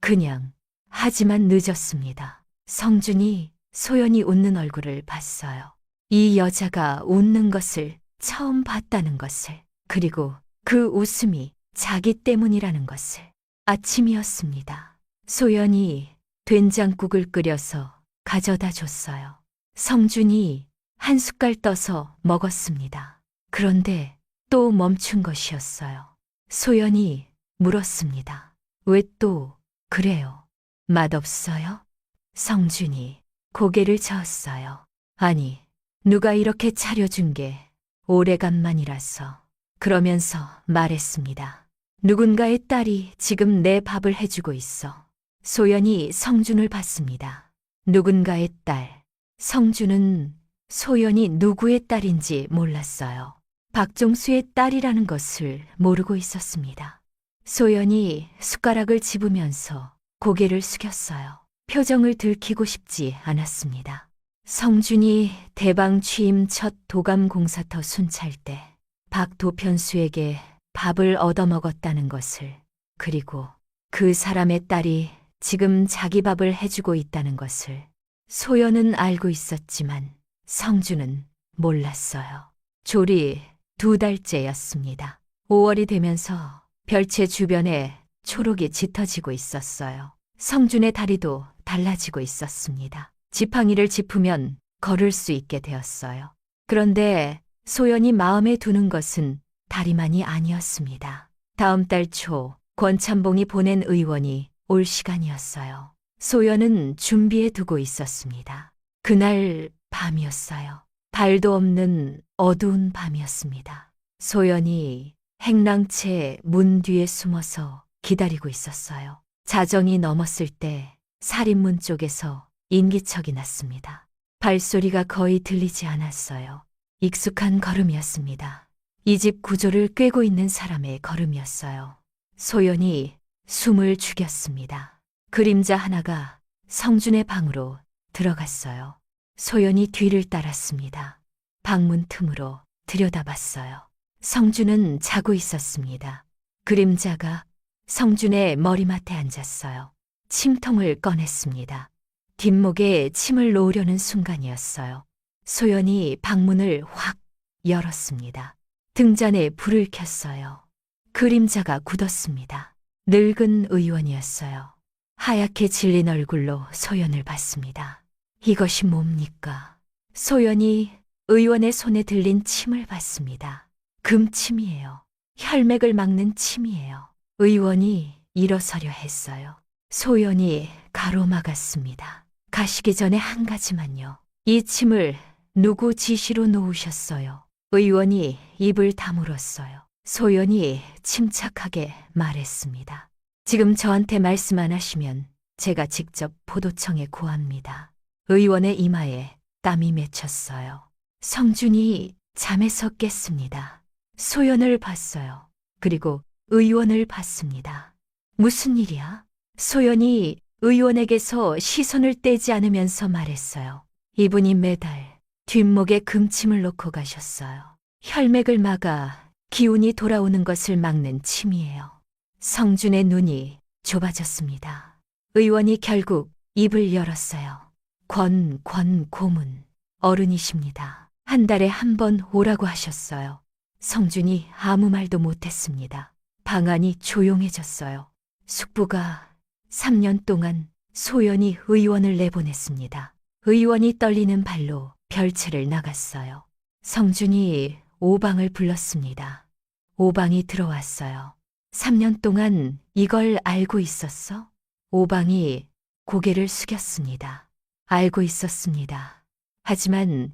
그냥 하지만 늦었습니다. 성준이 소연이 웃는 얼굴을 봤어요. 이 여자가 웃는 것을 처음 봤다는 것을, 그리고 그 웃음이 자기 때문이라는 것을. 아침이었습니다. 소연이 된장국을 끓여서 가져다 줬어요. 성준이 한 숟갈 떠서 먹었습니다. 그런데 또 멈춘 것이었어요. 소연이 물었습니다. 왜 또 그래요? 맛없어요? 성준이 고개를 저었어요. 아니, 누가 이렇게 차려준 게 오래간만이라서. 그러면서 말했습니다. 누군가의 딸이 지금 내 밥을 해주고 있어. 소연이 성준을 봤습니다. 누군가의 딸. 성준은 소연이 누구의 딸인지 몰랐어요. 박종수의 딸이라는 것을 모르고 있었습니다. 소연이 숟가락을 집으면서 고개를 숙였어요. 표정을 들키고 싶지 않았습니다. 성준이 대방 취임 첫 도감 공사터 순찰 때 박도편수에게 밥을 얻어먹었다는 것을, 그리고 그 사람의 딸이 지금 자기 밥을 해주고 있다는 것을 소연은 알고 있었지만 성준은 몰랐어요. 조리 2달째였습니다. 5월이 되면서 별채 주변에 초록이 짙어지고 있었어요. 성준의 다리도 달라지고 있었습니다. 지팡이를 짚으면 걸을 수 있게 되었어요. 그런데 소연이 마음에 두는 것은 다리만이 아니었습니다. 다음 달 초 권찬봉이 보낸 의원이 올 시간이었어요. 소연은 준비해 두고 있었습니다. 그날 밤이었어요. 달도 없는 어두운 밤이었습니다. 소연이 행랑채 문 뒤에 숨어서 기다리고 있었어요. 자정이 넘었을 때 살인문 쪽에서 인기척이 났습니다. 발소리가 거의 들리지 않았어요. 익숙한 걸음이었습니다. 이 집 구조를 꿰고 있는 사람의 걸음이었어요. 소연이 숨을 죽였습니다. 그림자 하나가 성준의 방으로 들어갔어요. 소연이 뒤를 따랐습니다. 방문 틈으로 들여다봤어요. 성준은 자고 있었습니다. 그림자가 성준의 머리맡에 앉았어요. 침통을 꺼냈습니다. 뒷목에 침을 놓으려는 순간이었어요. 소연이 방문을 확 열었습니다. 등잔에 불을 켰어요. 그림자가 굳었습니다. 늙은 의원이었어요. 하얗게 질린 얼굴로 소연을 봤습니다. 이것이 뭡니까? 소연이 의원의 손에 들린 침을 봤습니다. 금침이에요. 혈맥을 막는 침이에요. 의원이 일어서려 했어요. 소연이 가로막았습니다. 가시기 전에 한 가지만요. 이 침을 누구 지시로 놓으셨어요? 의원이 입을 다물었어요. 소연이 침착하게 말했습니다. 지금 저한테 말씀 안 하시면 제가 직접 포도청에 고합니다. 의원의 이마에 땀이 맺혔어요. 성준이 잠에서 깼습니다. 소연을 봤어요. 그리고 의원을 봤습니다. 무슨 일이야? 소연이 의원에게서 시선을 떼지 않으면서 말했어요. 이분이 매달 뒷목에 금침을 놓고 가셨어요. 혈맥을 막아 기운이 돌아오는 것을 막는 침이에요. 성준의 눈이 좁아졌습니다. 의원이 결국 입을 열었어요. 권 고문, 어른이십니다. 한 달에 한 번 오라고 하셨어요. 성준이 아무 말도 못했습니다. 방안이 조용해졌어요. 숙부가 3년 동안 소연이 의원을 내보냈습니다. 의원이 떨리는 발로 별채를 나갔어요. 성준이 오방을 불렀습니다. 오방이 들어왔어요. 3년 동안 이걸 알고 있었어? 오방이 고개를 숙였습니다. 알고 있었습니다. 하지만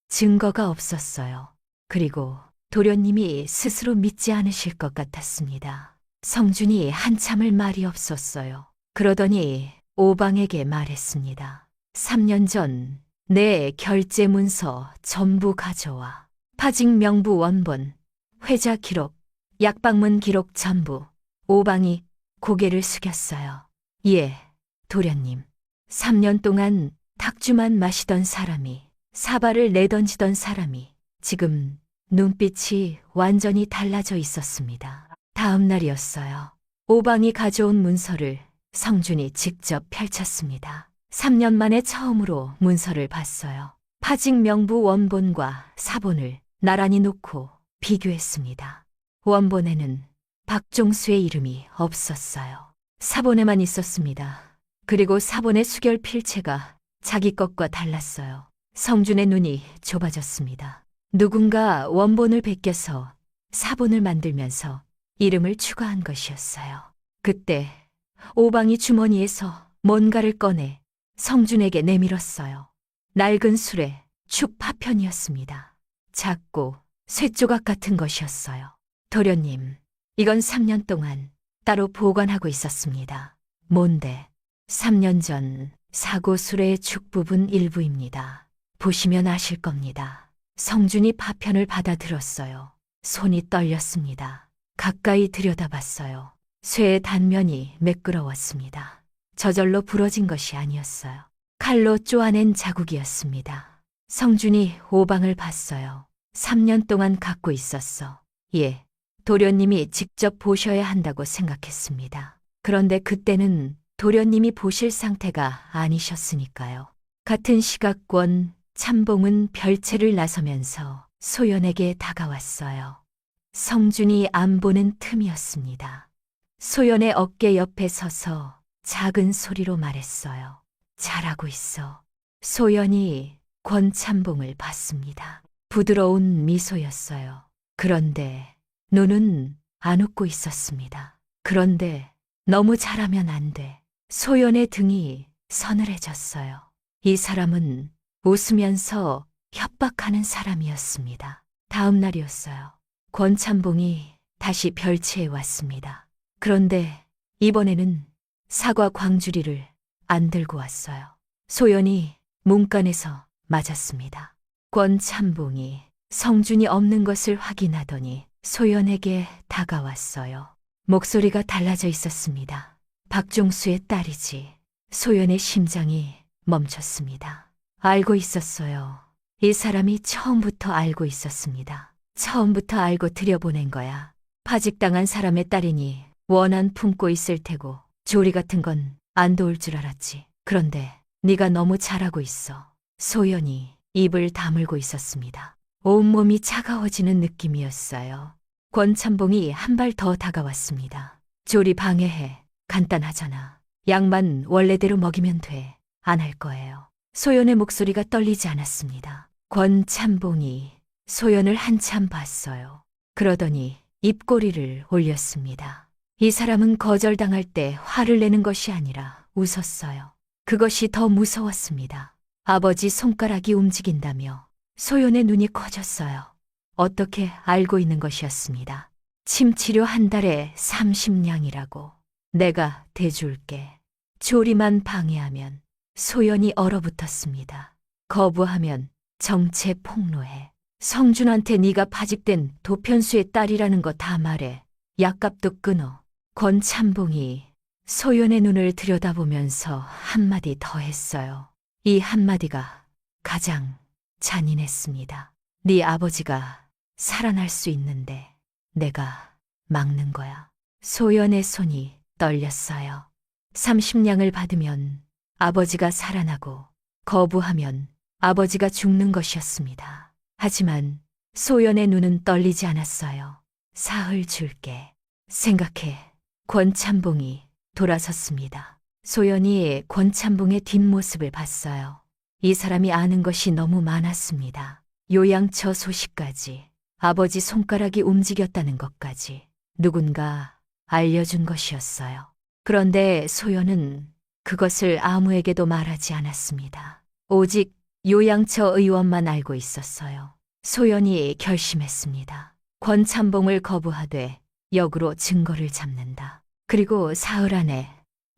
증거가 없었어요. 그리고 도련님이 스스로 믿지 않으실 것 같았습니다. 성준이 한참을 말이 없었어요. 그러더니 오방에게 말했습니다. 3년 전 내 결제 문서 전부 가져와. 파직 명부 원본, 회자 기록, 약방문 기록 전부. 오방이 고개를 숙였어요. 예, 도련님. 3년 동안 탁주만 마시던 사람이, 사발을 내던지던 사람이 지금 눈빛이 완전히 달라져 있었습니다. 다음 날이었어요. 오방이 가져온 문서를 성준이 직접 펼쳤습니다. 3년 만에 처음으로 문서를 봤어요. 파직 명부 원본과 사본을 나란히 놓고 비교했습니다. 원본에는 박종수의 이름이 없었어요. 사본에만 있었습니다. 그리고 사본의 수결 필체가 자기 것과 달랐어요. 성준의 눈이 좁아졌습니다. 누군가 원본을 베껴서 사본을 만들면서 이름을 추가한 것이었어요. 그때 오방이 주머니에서 뭔가를 꺼내 성준에게 내밀었어요. 낡은 술의 축 파편이었습니다. 작고 쇠조각 같은 것이었어요. 도련님, 이건 3년 동안 따로 보관하고 있었습니다. 뭔데? 3년 전 사고 수레의 축 부분 일부입니다. 보시면 아실 겁니다. 성준이 파편을 받아들었어요. 손이 떨렸습니다. 가까이 들여다봤어요. 쇠의 단면이 매끄러웠습니다. 저절로 부러진 것이 아니었어요. 칼로 쪼아낸 자국이었습니다. 성준이 오방을 봤어요. 3년 동안 갖고 있었어. 예, 도련님이 직접 보셔야 한다고 생각했습니다. 그런데 그때는 도련님이 보실 상태가 아니셨으니까요. 같은 시각권 참봉은 별채를 나서면서 소연에게 다가왔어요. 성준이 안 보는 틈이었습니다. 소연의 어깨 옆에 서서 작은 소리로 말했어요. 잘하고 있어. 소연이 권참봉을 봤습니다. 부드러운 미소였어요. 그런데 눈은 안 웃고 있었습니다. 그런데 너무 잘하면 안 돼. 소연의 등이 서늘해졌어요. 이 사람은 웃으면서 협박하는 사람이었습니다. 다음 날이었어요. 권참봉이 다시 별채에 왔습니다. 그런데 이번에는 사과 광주리를 안 들고 왔어요. 소연이 문간에서 맞았습니다. 권찬봉이 성준이 없는 것을 확인하더니 소연에게 다가왔어요. 목소리가 달라져 있었습니다. 박종수의 딸이지. 소연의 심장이 멈췄습니다. 알고 있었어요. 이 사람이 처음부터 알고 있었습니다. 처음부터 알고 들여보낸 거야. 파직당한 사람의 딸이니 원한 품고 있을 테고 조리 같은 건 안 도울 줄 알았지. 그런데 네가 너무 잘하고 있어. 소연이 입을 다물고 있었습니다. 온몸이 차가워지는 느낌이었어요. 권찬봉이 한 발 더 다가왔습니다. 조리 방해해. 간단하잖아. 약만 원래대로 먹이면 돼. 안 할 거예요. 소연의 목소리가 떨리지 않았습니다. 권찬봉이 소연을 한참 봤어요. 그러더니 입꼬리를 올렸습니다. 이 사람은 거절당할 때 화를 내는 것이 아니라 웃었어요. 그것이 더 무서웠습니다. 아버지 손가락이 움직인다며 소연의 눈이 커졌어요. 어떻게 알고 있는 것이었습니다. 침치료 한 달에 30냥이라고. 내가 대줄게. 조리만 방해하면. 소연이 얼어붙었습니다. 거부하면 정체 폭로해. 성준한테 네가 파직된 도편수의 딸이라는 거 다 말해. 약값도 끊어. 권찬봉이 소연의 눈을 들여다보면서 한마디 더 했어요. 이 한마디가 가장 잔인했습니다. 네 아버지가 살아날 수 있는데 내가 막는 거야. 소연의 손이 떨렸어요. 30냥을 받으면 아버지가 살아나고 거부하면 아버지가 죽는 것이었습니다. 하지만 소연의 눈은 떨리지 않았어요. 사흘 줄게. 생각해. 권찬봉이 돌아섰습니다. 소연이 권찬봉의 뒷모습을 봤어요. 이 사람이 아는 것이 너무 많았습니다. 요양처 소식까지, 아버지 손가락이 움직였다는 것까지 누군가 알려준 것이었어요. 그런데 소연은 그것을 아무에게도 말하지 않았습니다. 오직 요양처 의원만 알고 있었어요. 소연이 결심했습니다. 권찬봉을 거부하되 역으로 증거를 잡는다. 그리고 사흘 안에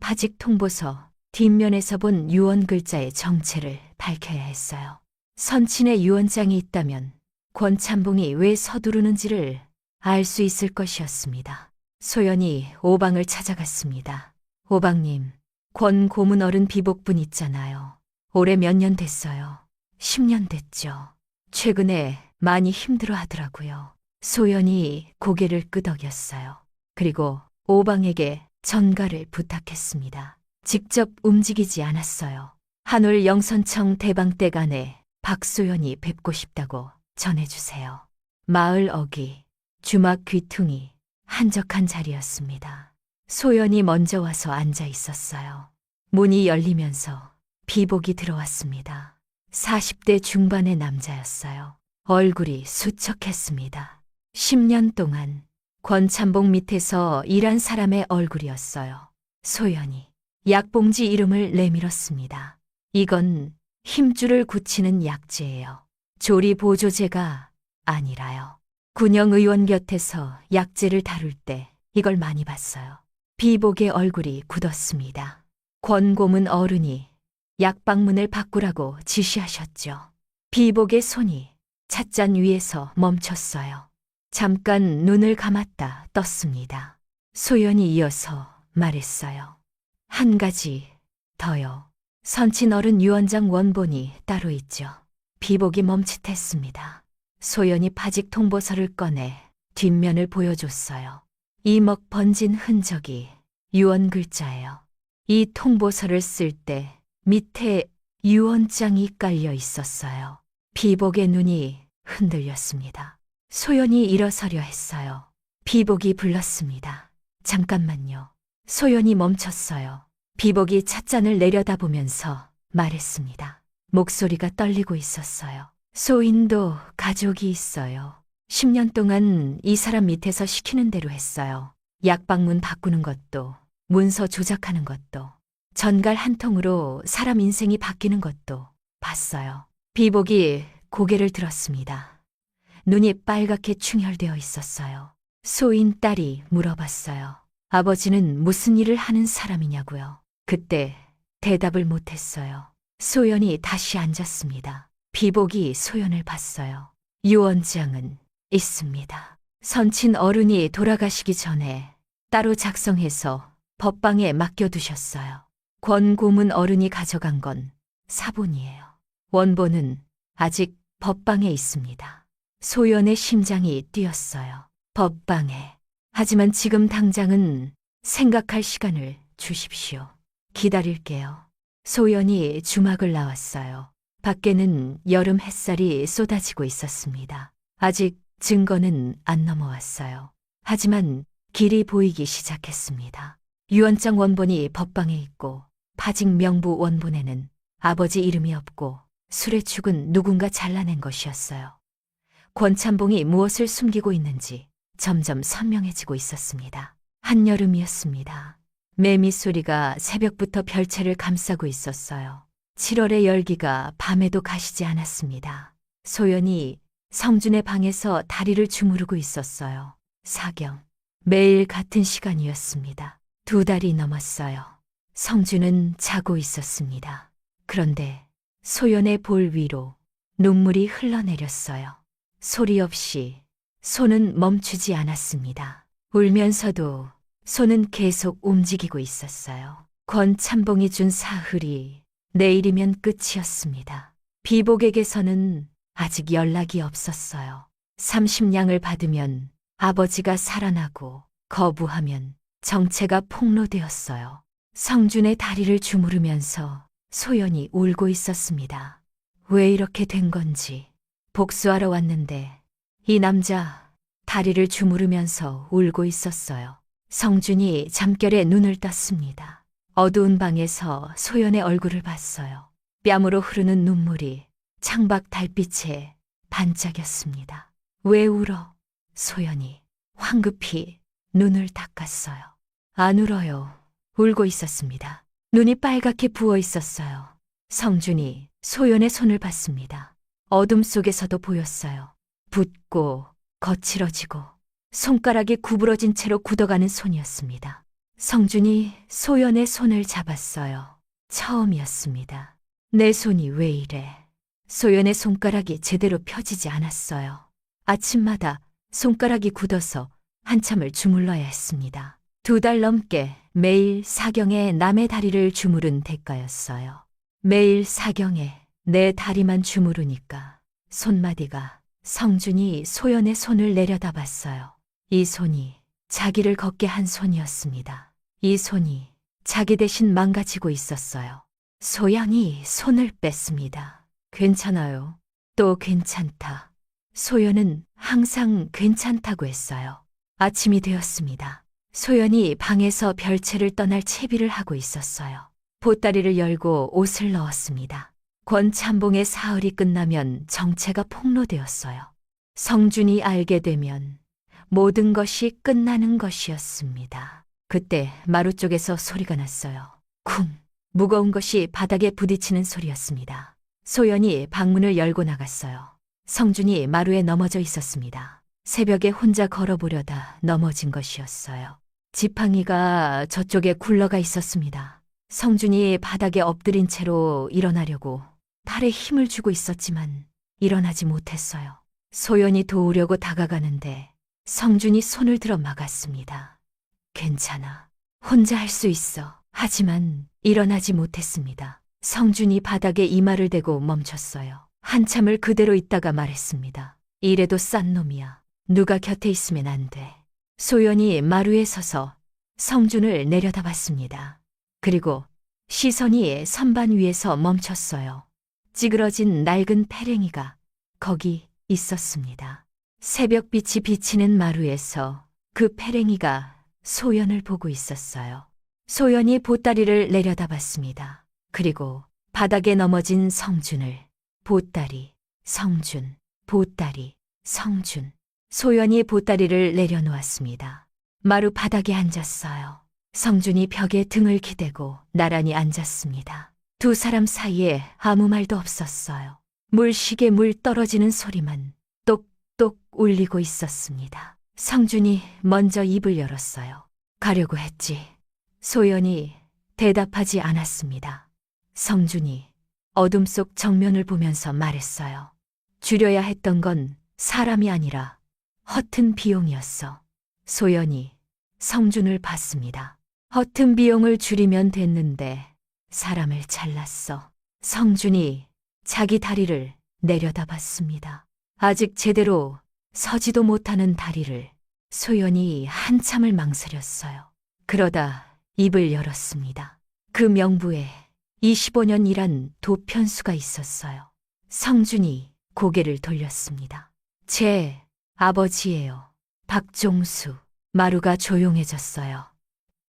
파직 통보서 뒷면에서 본 유언 글자의 정체를 밝혀야 했어요. 선친의 유언장이 있다면 권찬봉이 왜 서두르는지를 알 수 있을 것이었습니다. 소연이 오방을 찾아갔습니다. 오방님, 권 고문 어른 비복분 있잖아요. 올해 몇 년 됐어요. 10년 됐죠. 최근에 많이 힘들어 하더라고요. 소연이 고개를 끄덕였어요. 그리고 오방에게 전가를 부탁했습니다. 직접 움직이지 않았어요. 한올 영선청 대방댁 안에 박소연이 뵙고 싶다고 전해주세요. 마을 어귀, 주막 귀퉁이, 한적한 자리였습니다. 소연이 먼저 와서 앉아 있었어요. 문이 열리면서 비복이 들어왔습니다. 40대 중반의 남자였어요. 얼굴이 수척했습니다. 10년 동안 권찬봉 밑에서 일한 사람의 얼굴이었어요. 소연이 약봉지 이름을 내밀었습니다. 이건 힘줄을 굳히는 약재예요. 조리 보조제가 아니라요. 군영 의원 곁에서 약재를 다룰 때 이걸 많이 봤어요. 비복의 얼굴이 굳었습니다. 권 고문 어른이 약방문을 바꾸라고 지시하셨죠. 비복의 손이 찻잔 위에서 멈췄어요. 잠깐 눈을 감았다 떴습니다. 소연이 이어서 말했어요. 한 가지 더요. 선친 어른 유언장 원본이 따로 있죠. 비복이 멈칫했습니다. 소연이 파직 통보서를 꺼내 뒷면을 보여줬어요. 이먹 번진 흔적이 유언 글자예요. 이 통보서를 쓸 때 밑에 유언장이 깔려 있었어요. 비복의 눈이 흔들렸습니다. 소연이 일어서려 했어요. 비복이 불렀습니다. 잠깐만요. 소연이 멈췄어요. 비복이 찻잔을 내려다보면서 말했습니다. 목소리가 떨리고 있었어요. 소인도 가족이 있어요. 10년 동안 이 사람 밑에서 시키는 대로 했어요. 약방문 바꾸는 것도, 문서 조작하는 것도, 전갈 한 통으로 사람 인생이 바뀌는 것도 봤어요. 비복이 고개를 들었습니다. 눈이 빨갛게 충혈되어 있었어요. 소인 딸이 물어봤어요. 아버지는 무슨 일을 하는 사람이냐고요. 그때 대답을 못했어요. 소연이 다시 앉았습니다. 비복이 소연을 봤어요. 유언장은 있습니다. 선친 어른이 돌아가시기 전에 따로 작성해서 법방에 맡겨두셨어요. 권 고문 어른이 가져간 건 사본이에요. 원본은 아직 법방에 있습니다. 소연의 심장이 뛰었어요. 법방에. 하지만 지금 당장은 생각할 시간을 주십시오. 기다릴게요. 소연이 주막을 나왔어요. 밖에는 여름 햇살이 쏟아지고 있었습니다. 아직 증거는 안 넘어왔어요. 하지만 길이 보이기 시작했습니다. 유언장 원본이 법방에 있고 파직 명부 원본에는 아버지 이름이 없고 수레축은 누군가 잘라낸 것이었어요. 권찬봉이 무엇을 숨기고 있는지 점점 선명해지고 있었습니다. 한여름이었습니다. 매미 소리가 새벽부터 별채를 감싸고 있었어요. 7월의 열기가 밤에도 가시지 않았습니다. 소연이 성준의 방에서 다리를 주무르고 있었어요. 사경. 매일 같은 시간이었습니다. 2달이 넘었어요. 성준은 자고 있었습니다. 그런데 소연의 볼 위로 눈물이 흘러내렸어요. 소리 없이 손은 멈추지 않았습니다. 울면서도 손은 계속 움직이고 있었어요. 권찬봉이 준 사흘이 내일이면 끝이었습니다. 비복에게서는 아직 연락이 없었어요. 30냥을 받으면 아버지가 살아나고 거부하면 정체가 폭로되었어요. 성준의 다리를 주무르면서 소연이 울고 있었습니다. 왜 이렇게 된 건지 복수하러 왔는데 이 남자 다리를 주무르면서 울고 있었어요. 성준이 잠결에 눈을 떴습니다. 어두운 방에서 소연의 얼굴을 봤어요. 뺨으로 흐르는 눈물이 창밖 달빛에 반짝였습니다. 왜 울어? 소연이 황급히 눈을 닦았어요. 안 울어요. 울고 있었습니다. 눈이 빨갛게 부어 있었어요. 성준이 소연의 손을 봤습니다. 어둠 속에서도 보였어요. 붓고 거칠어지고 손가락이 구부러진 채로 굳어가는 손이었습니다. 성준이 소연의 손을 잡았어요. 처음이었습니다. 내 손이 왜 이래? 소연의 손가락이 제대로 펴지지 않았어요. 아침마다 손가락이 굳어서 한참을 주물러야 했습니다. 2달 넘게 매일 사경에 남의 다리를 주무른 대가였어요. 매일 사경에 내 다리만 주무르니까 손마디가 성준이 소연의 손을 내려다봤어요. 이 손이 자기를 걷게 한 손이었습니다. 이 손이 자기 대신 망가지고 있었어요. 소연이 손을 뺐습니다. 괜찮아요. 또 괜찮다. 소연은 항상 괜찮다고 했어요. 아침이 되었습니다. 소연이 방에서 별채를 떠날 채비를 하고 있었어요. 보따리를 열고 옷을 넣었습니다. 권찬봉의 사흘이 끝나면 정체가 폭로되었어요. 성준이 알게 되면 모든 것이 끝나는 것이었습니다. 그때 마루 쪽에서 소리가 났어요. 쿵! 무거운 것이 바닥에 부딪히는 소리였습니다. 소연이 방문을 열고 나갔어요. 성준이 마루에 넘어져 있었습니다. 새벽에 혼자 걸어보려다 넘어진 것이었어요. 지팡이가 저쪽에 굴러가 있었습니다. 성준이 바닥에 엎드린 채로 일어나려고 팔에 힘을 주고 있었지만 일어나지 못했어요. 소연이 도우려고 다가가는데 성준이 손을 들어 막았습니다. 괜찮아. 혼자 할 수 있어. 하지만 일어나지 못했습니다. 성준이 바닥에 이마를 대고 멈췄어요. 한참을 그대로 있다가 말했습니다. 이래도 싼 놈이야. 누가 곁에 있으면 안 돼. 소연이 마루에 서서 성준을 내려다봤습니다. 그리고 시선이 선반 위에서 멈췄어요. 찌그러진 낡은 패랭이가 거기 있었습니다. 새벽빛이 비치는 마루에서 그 패랭이가 소연을 보고 있었어요. 소연이 보따리를 내려다봤습니다. 그리고 바닥에 넘어진 성준을 보따리, 성준, 보따리, 성준. 소연이 보따리를 내려놓았습니다. 마루 바닥에 앉았어요. 성준이 벽에 등을 기대고 나란히 앉았습니다. 두 사람 사이에 아무 말도 없었어요. 물시계 물 떨어지는 소리만 똑똑 울리고 있었습니다. 성준이 먼저 입을 열었어요. 가려고 했지. 소연이 대답하지 않았습니다. 성준이 어둠 속 정면을 보면서 말했어요. 줄여야 했던 건 사람이 아니라 허튼 비용이었어. 소연이 성준을 봤습니다. 허튼 비용을 줄이면 됐는데 사람을 잘랐어. 성준이 자기 다리를 내려다봤습니다. 아직 제대로 서지도 못하는 다리를. 소연이 한참을 망설였어요. 그러다 입을 열었습니다. 그 명부에 25년 일한 도편수가 있었어요. 성준이 고개를 돌렸습니다. 제 아버지예요. 박종수. 마루가 조용해졌어요.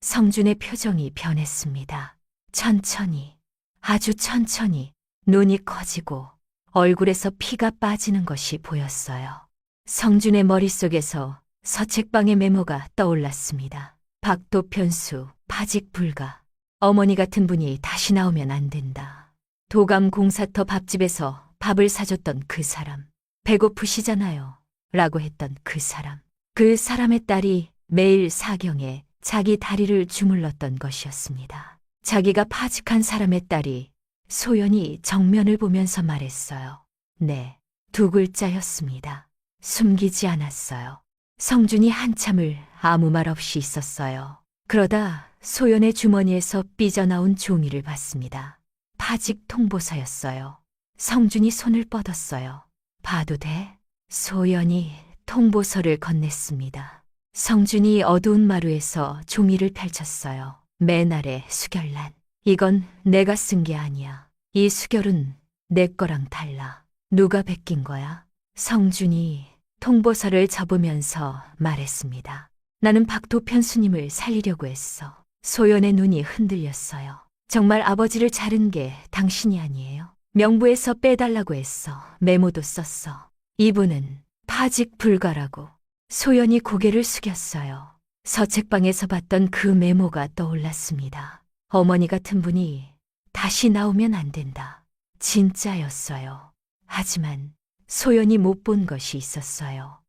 성준의 표정이 변했습니다. 천천히, 아주 천천히 눈이 커지고 얼굴에서 피가 빠지는 것이 보였어요. 성준의 머릿속에서 서책방의 메모가 떠올랐습니다. 박도편수, 파직 불가. 어머니 같은 분이 다시 나오면 안 된다. 도감 공사터 밥집에서 밥을 사줬던 그 사람. 배고프시잖아요. 라고 했던 그 사람. 그 사람의 딸이 매일 사경에 자기 다리를 주물렀던 것이었습니다. 자기가 파직한 사람의 딸이 소연이 정면을 보면서 말했어요. 네, 2글자였습니다. 숨기지 않았어요. 성준이 한참을 아무 말 없이 있었어요. 그러다 소연의 주머니에서 삐져나온 종이를 봤습니다. 파직 통보서였어요. 성준이 손을 뻗었어요. 봐도 돼? 소연이 통보서를 건넸습니다. 성준이 어두운 마루에서 종이를 펼쳤어요. 맨 아래 수결란. 이건 내가 쓴 게 아니야. 이 수결은 내 거랑 달라. 누가 베낀 거야? 성준이 통보서를 접으면서 말했습니다. 나는 박도편수님을 살리려고 했어. 소연의 눈이 흔들렸어요. 정말 아버지를 자른 게 당신이 아니에요? 명부에서 빼달라고 했어. 메모도 썼어. 이분은 파직 불가라고. 소연이 고개를 숙였어요. 서책방에서 봤던 그 메모가 떠올랐습니다. 어머니 같은 분이 다시 나오면 안 된다. 진짜였어요. 하지만 소연이 못 본 것이 있었어요.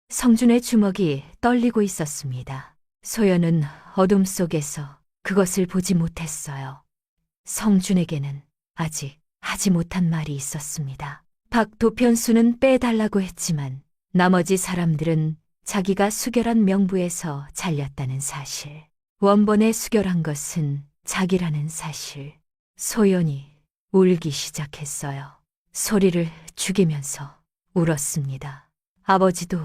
성준의 주먹이 떨리고 있었습니다. 소연은 어둠 속에서 그것을 보지 못했어요. 성준에게는 아직 하지 못한 말이 있었습니다. 박도편수는 빼달라고 했지만 나머지 사람들은 자기가 수결한 명부에서 잘렸다는 사실, 원본에 수결한 것은 자기라는 사실. 소연이 울기 시작했어요. 소리를 죽이면서 울었습니다. 아버지도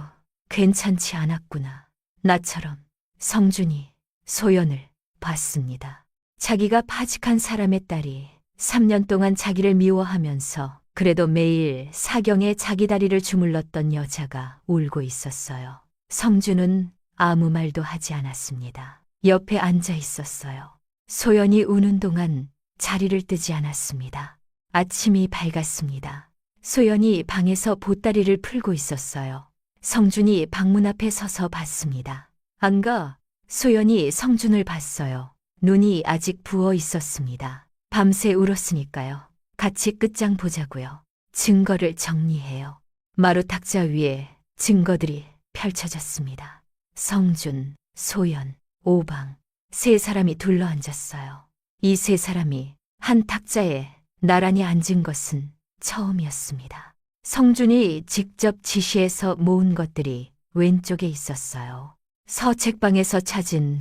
괜찮지 않았구나. 나처럼. 성준이 소연을 봤습니다. 자기가 파직한 사람의 딸이 3년 동안 자기를 미워하면서 그래도 매일 사경에 자기 다리를 주물렀던 여자가 울고 있었어요. 성준은 아무 말도 하지 않았습니다. 옆에 앉아 있었어요. 소연이 우는 동안 자리를 뜨지 않았습니다. 아침이 밝았습니다. 소연이 방에서 보따리를 풀고 있었어요. 성준이 방문 앞에 서서 봤습니다. 안 가. 소연이 성준을 봤어요. 눈이 아직 부어 있었습니다. 밤새 울었으니까요. 같이 끝장 보자고요. 증거를 정리해요. 마루 탁자 위에 증거들이 펼쳐졌습니다. 성준, 소연, 오방. 3사람이 둘러앉았어요. 이 3사람이 한 탁자에 나란히 앉은 것은 처음이었습니다. 성준이 직접 지시해서 모은 것들이 왼쪽에 있었어요. 서책방에서 찾은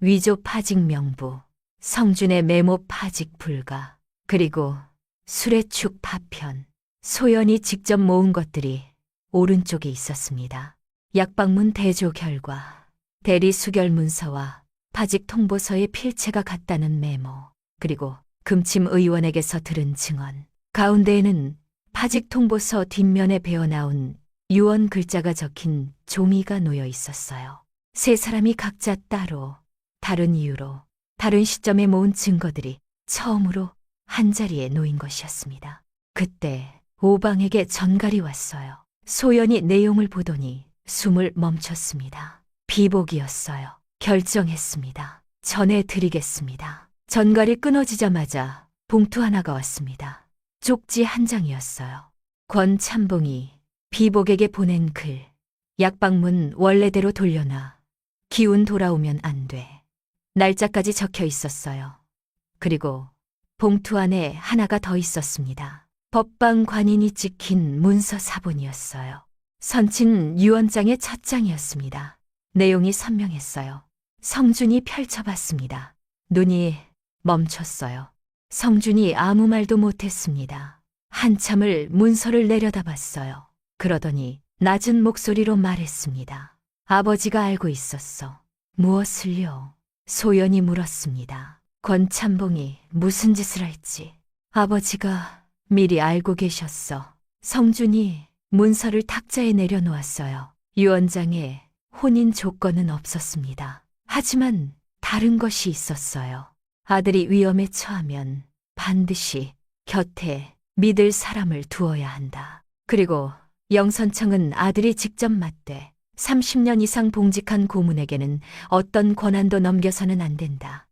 위조 파직 명부, 성준의 메모 파직 불가, 그리고 수레축 파편, 소연이 직접 모은 것들이 오른쪽에 있었습니다. 약방문 대조 결과, 대리 수결 문서와 파직 통보서의 필체가 같다는 메모, 그리고 금침 의원에게서 들은 증언. 가운데에는 파직 통보서 뒷면에 베어나온 유언 글자가 적힌 종이가 놓여 있었어요. 3사람이 각자 따로, 다른 이유로, 다른 시점에 모은 증거들이 처음으로 한자리에 놓인 것이었습니다. 그때 오방에게 전갈이 왔어요. 소연이 내용을 보더니 숨을 멈췄습니다. 비복이었어요. 결정했습니다. 전해드리겠습니다. 전갈이 끊어지자마자 봉투 하나가 왔습니다. 쪽지 한 장이었어요. 권참봉이 비복에게 보낸 글. 약방문 원래대로 돌려놔. 기운 돌아오면 안 돼. 날짜까지 적혀 있었어요. 그리고 봉투 안에 하나가 더 있었습니다. 법방 관인이 찍힌 문서 사본이었어요. 선친 유언장의 첫 장이었습니다. 내용이 선명했어요. 성준이 펼쳐봤습니다. 눈이 멈췄어요. 성준이 아무 말도 못했습니다. 한참을 문서를 내려다봤어요. 그러더니 낮은 목소리로 말했습니다. 아버지가 알고 있었어. 무엇을요? 소연이 물었습니다. 권찬봉이 무슨 짓을 할지 아버지가 미리 알고 계셨어. 성준이 문서를 탁자에 내려놓았어요. 유언장에 혼인 조건은 없었습니다. 하지만 다른 것이 있었어요. 아들이 위험에 처하면 반드시 곁에 믿을 사람을 두어야 한다. 그리고 영선청은 아들이 직접 맡되 30년 이상 봉직한 고문에게는 어떤 권한도 넘겨서는 안 된다.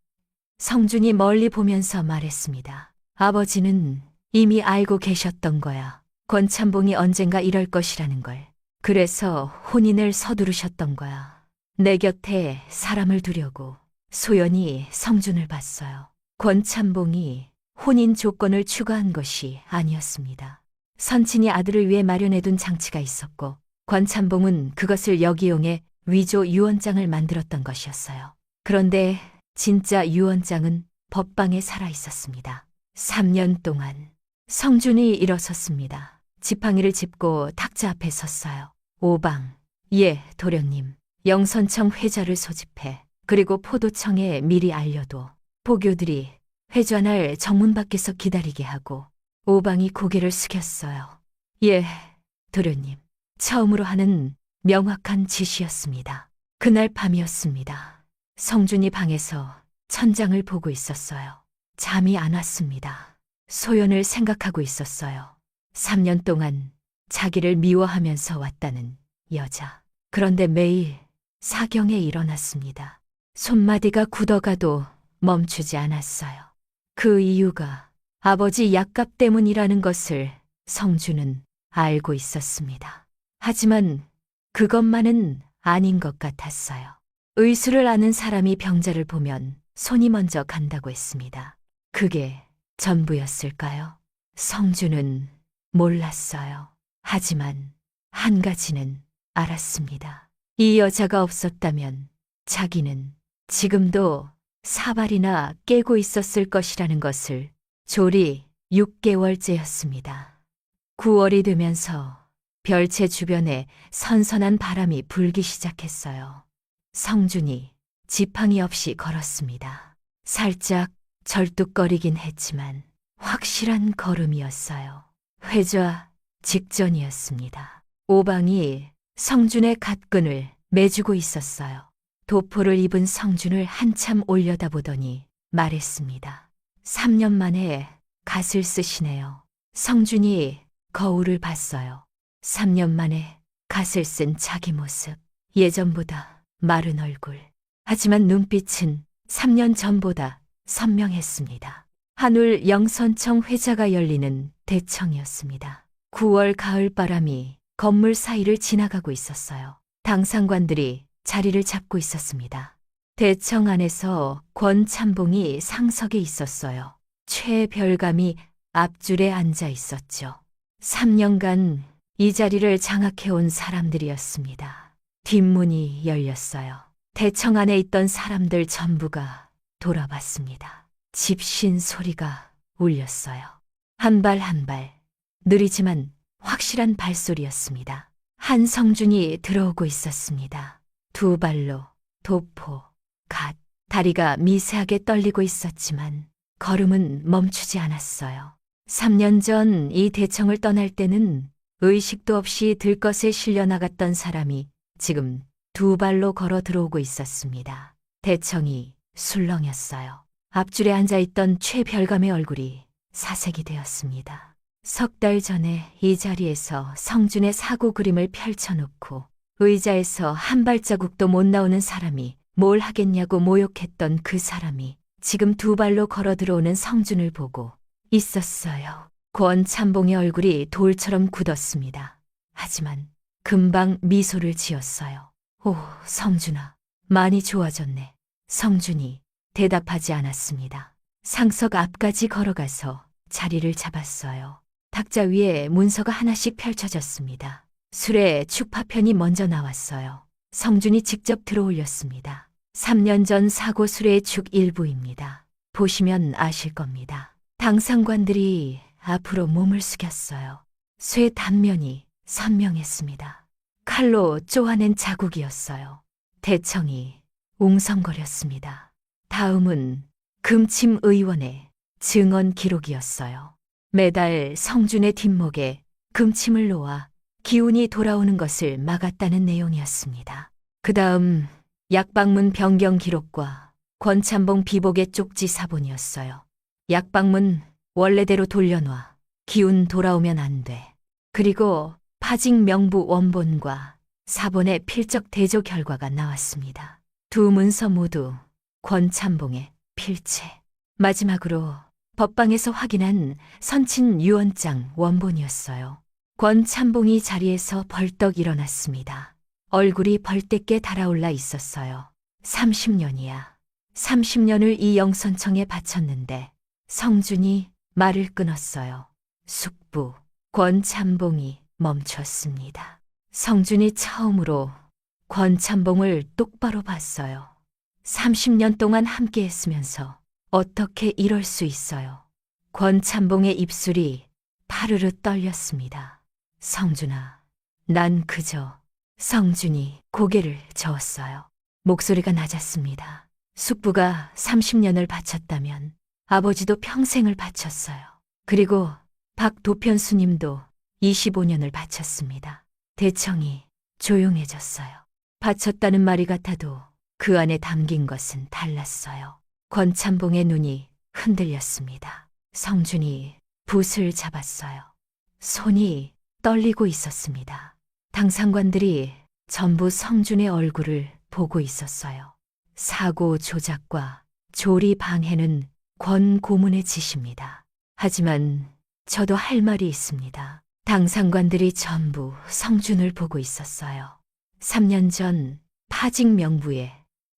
성준이 멀리 보면서 말했습니다. 아버지는 이미 알고 계셨던 거야. 권찬봉이 언젠가 이럴 것이라는 걸. 그래서 혼인을 서두르셨던 거야. 내 곁에 사람을 두려고 소연이 성준을 봤어요. 권찬봉이 혼인 조건을 추가한 것이 아니었습니다. 선친이 아들을 위해 마련해둔 장치가 있었고 권찬봉은 그것을 역이용해 위조 유언장을 만들었던 것이었어요. 그런데 진짜 유언장은 법방에 살아 있었습니다. 3년 동안 성준이 일어섰습니다. 지팡이를 짚고 탁자 앞에 섰어요. 오방, 예, 도련님. 영선청 회좌를 소집해 그리고 포도청에 미리 알려도 보교들이 회좌날 정문 밖에서 기다리게 하고 오방이 고개를 숙였어요. 예, 도련님. 처음으로 하는 명확한 지시였습니다. 그날 밤이었습니다. 성준이 방에서 천장을 보고 있었어요. 잠이 안 왔습니다. 소연을 생각하고 있었어요. 3년 동안 자기를 미워하면서 왔다는 여자. 그런데 매일 사경에 일어났습니다. 손마디가 굳어가도 멈추지 않았어요. 그 이유가 아버지 약값 때문이라는 것을 성준은 알고 있었습니다. 하지만 그것만은 아닌 것 같았어요. 의술을 아는 사람이 병자를 보면 손이 먼저 간다고 했습니다. 그게 전부였을까요? 성준은 몰랐어요. 하지만 한 가지는 알았습니다. 이 여자가 없었다면 자기는 지금도 사발이나 깨고 있었을 것이라는 것을. 졸이 6개월째였습니다. 9월이 되면서 별채 주변에 선선한 바람이 불기 시작했어요. 성준이 지팡이 없이 걸었습니다. 살짝 절뚝거리긴 했지만 확실한 걸음이었어요. 회좌 직전이었습니다. 오방이 성준의 갓끈을 매주고 있었어요. 도포를 입은 성준을 한참 올려다보더니 말했습니다. 3년 만에 갓을 쓰시네요. 성준이 거울을 봤어요. 3년 만에 갓을 쓴 자기 모습. 예전보다 마른 얼굴. 하지만 눈빛은 3년 전보다 선명했습니다. 한울 영선청 회자가 열리는 대청이었습니다. 9월 가을바람이 건물 사이를 지나가고 있었어요. 당상관들이 자리를 잡고 있었습니다. 대청 안에서 권찬봉이 상석에 있었어요. 최별감이 앞줄에 앉아 있었죠. 3년간 이 자리를 장악해온 사람들이었습니다. 뒷문이 열렸어요. 대청 안에 있던 사람들 전부가 돌아봤습니다. 집신 소리가 울렸어요. 한 발 한 발, 느리지만 확실한 발소리였습니다. 한성준이 들어오고 있었습니다. 두 발로 도포, 갓, 다리가 미세하게 떨리고 있었지만 걸음은 멈추지 않았어요. 3년 전 이 대청을 떠날 때는 의식도 없이 들것에 실려 나갔던 사람이 지금 두 발로 걸어 들어오고 있었습니다. 대청이 술렁였어요. 앞줄에 앉아있던 최별감의 얼굴이 사색이 되었습니다. 석 달 전에 이 자리에서 성준의 사고 그림을 펼쳐놓고 의자에서 한 발자국도 못 나오는 사람이 뭘 하겠냐고 모욕했던 그 사람이 지금 두 발로 걸어 들어오는 성준을 보고 있었어요. 권찬봉의 얼굴이 돌처럼 굳었습니다. 하지만 금방 미소를 지었어요. 오, 성준아, 많이 좋아졌네. 성준이 대답하지 않았습니다. 상석 앞까지 걸어가서 자리를 잡았어요. 탁자 위에 문서가 하나씩 펼쳐졌습니다. 술에 축파편이 먼저 나왔어요. 성준이 직접 들어올렸습니다. 3년 전 사고 술의 축 일부입니다. 보시면 아실 겁니다. 당상관들이 앞으로 몸을 숙였어요. 쇠 단면이 선명했습니다. 칼로 쪼아낸 자국이었어요. 대청이 웅성거렸습니다. 다음은 금침 의원의 증언 기록이었어요. 매달 성준의 뒷목에 금침을 놓아 기운이 돌아오는 것을 막았다는 내용이었습니다. 그 다음 약방문 변경 기록과 권찬봉 비복의 쪽지 사본이었어요. 약방문 원래대로 돌려놔. 기운 돌아오면 안 돼. 그리고 파직 명부 원본과 사본의 필적 대조 결과가 나왔습니다. 두 문서 모두 권찬봉의 필체. 마지막으로 법방에서 확인한 선친 유언장 원본이었어요. 권찬봉이 자리에서 벌떡 일어났습니다. 얼굴이 벌떼게 달아올라 있었어요. 30년이야. 30년을 이 영선청에 바쳤는데 성준이 말을 끊었어요. 숙부, 권찬봉이 멈췄습니다. 성준이 처음으로 권찬봉을 똑바로 봤어요. 30년 동안 함께 했으면서 어떻게 이럴 수 있어요? 권찬봉의 입술이 파르르 떨렸습니다. 성준아, 난 그저... 성준이 고개를 저었어요. 목소리가 낮았습니다. 숙부가 30년을 바쳤다면 아버지도 평생을 바쳤어요. 그리고 박 도편수님도 25년을 바쳤습니다. 대청이 조용해졌어요. 바쳤다는 말이 같아도 그 안에 담긴 것은 달랐어요. 권찬봉의 눈이 흔들렸습니다. 성준이 붓을 잡았어요. 손이 떨리고 있었습니다. 당상관들이 전부 성준의 얼굴을 보고 있었어요. 사고 조작과 조리 방해는 권 고문의 짓입니다. 하지만 저도 할 말이 있습니다. 당상관들이 전부 성준을 보고 있었어요. 3년 전 파직 명부에